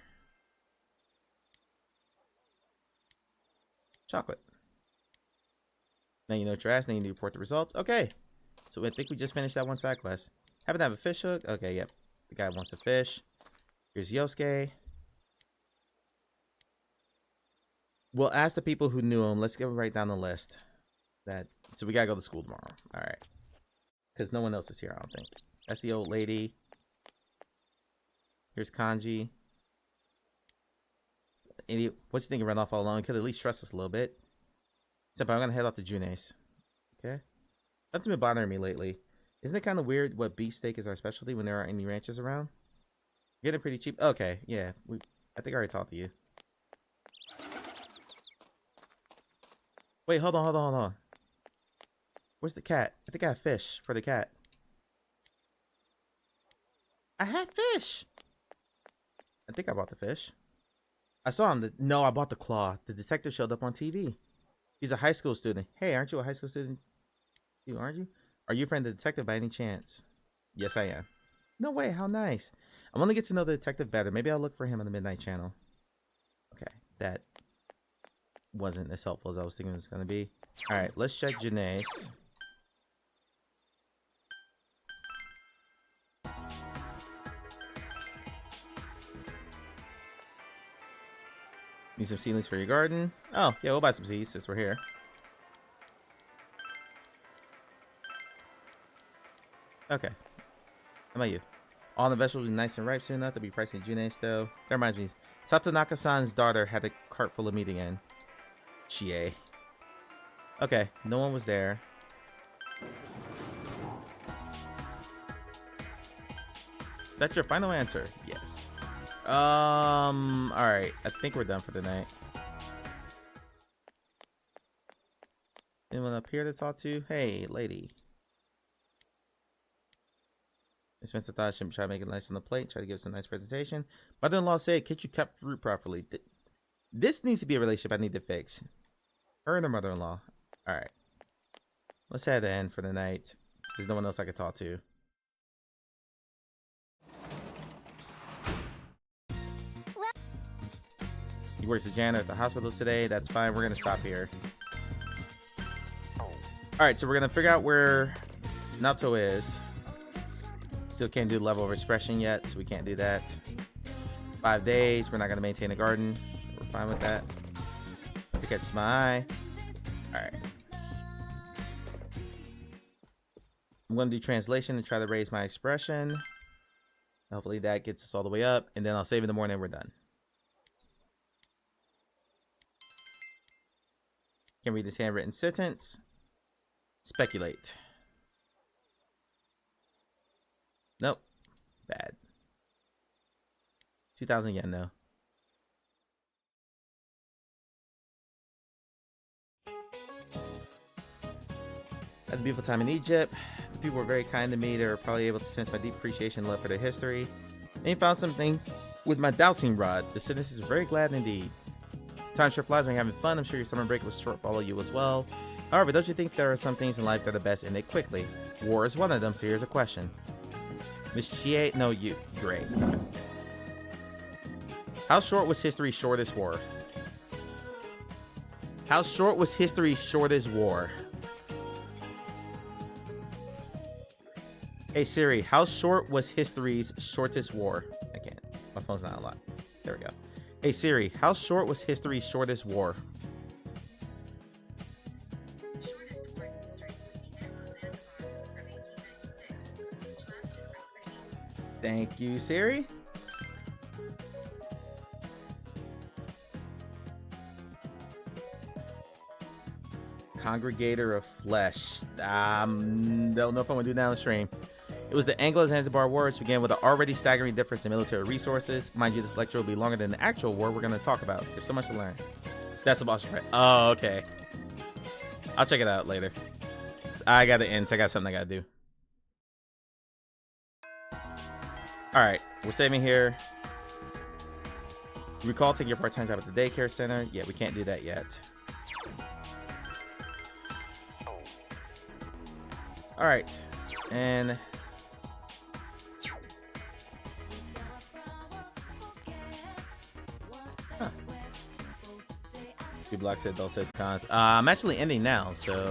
Speaker 1: Chocolate. Now you know what you're asking. Now you need to report the results. Okay. So I think we just finished that one side quest. Happen to have a fish hook? Okay, yep. The guy wants a fish. Here's Yosuke. We'll ask the people who knew him. Let's get right down the list. So we gotta go to school tomorrow. Alright. Because no one else is here, I don't think. That's the old lady. Here's Kanji. Idiot. What's you thinking run off all alone? Could at least trust us a little bit. Except I'm gonna head off to June's. Okay? That's been bothering me lately. Isn't it kind of weird what beefsteak is our specialty when there aren't any ranches around? Getting pretty cheap. Okay, yeah. I think I already talked to you. Wait, hold on. Where's the cat? I think I have fish for the cat. I had fish. I think I bought the fish. I saw him. No, I bought the claw. The detective showed up on TV. He's a high school student. Hey, aren't you a high school student? You aren't you? Are you a friend of the detective by any chance? Yes, I am. No way. How nice. I want to get to know the detective better. Maybe I'll look for him on the Midnight Channel. Okay, that wasn't as helpful as I was thinking it was going to be. All right, let's check Janae's. Need some seedlings for your garden. Oh, yeah, we'll buy some seeds since we're here. Okay. How about you? All the vegetables will be nice and ripe soon enough to be priced in June's though. That reminds me, Satonaka-san's daughter had a cart full of meat again. Chie. Okay, no one was there. Is that your final answer? Yes. Alright. I think we're done for the night. Anyone up here to talk to? Hey, lady. Miss Spencer thought I should try to make it nice on the plate. Try to give us a nice presentation. Mother-in-law said, "Can't you cut fruit properly?" This needs to be a relationship I need to fix. Her and her mother-in-law. Alright. Let's head in for the night. There's no one else I can talk to. He works as a janitor at the hospital today. That's fine. We're going to stop here. Alright, so we're going to figure out where Naoto is. Still can't do the level of expression yet, so we can't do that. 5 days. We're not going to maintain a garden. We're fine with that. If it catches my eye. Alright. I'm going to do translation and try to raise my expression. Hopefully that gets us all the way up. And then I'll save in the morning and we're done. Can read this handwritten sentence. Speculate. Nope. Bad. 2,000 yen though. Had a beautiful time in Egypt. The people were very kind to me. They were probably able to sense my deep appreciation and love for their history. And found some things with my dowsing rod. The citizens were very glad indeed. Time sure flies when you're having fun. I'm sure your summer break was short, follow you as well. However, don't you think there are some things in life that are best end it quickly? War is one of them, so here's a question. Miss Chie, no, you. Great. How short was history's shortest war? How short was history's shortest war? Hey Siri, how short was history's shortest war? I can't. My phone's not a lot. There we go. Hey Siri, how short was history's shortest war? Shortest war in history was the Anglo-Zanzibar War of 1896, which lasted for 3 years. Thank you, Siri. Congregator of Flesh. Don't know if I'm gonna do that on the stream. It was the Anglo-Zanzibar War, which began with an already staggering difference in military resources. Mind you, this lecture will be longer than the actual war we're going to talk about. There's so much to learn. That's the boss right? Oh, okay. I'll check it out later. I got to end, so I got something I got to do. Alright, we're saving here. Recall taking your part-time job at the daycare center. Yeah, we can't do that yet. All right, and Two Block said they'll set times. I'm actually ending now, so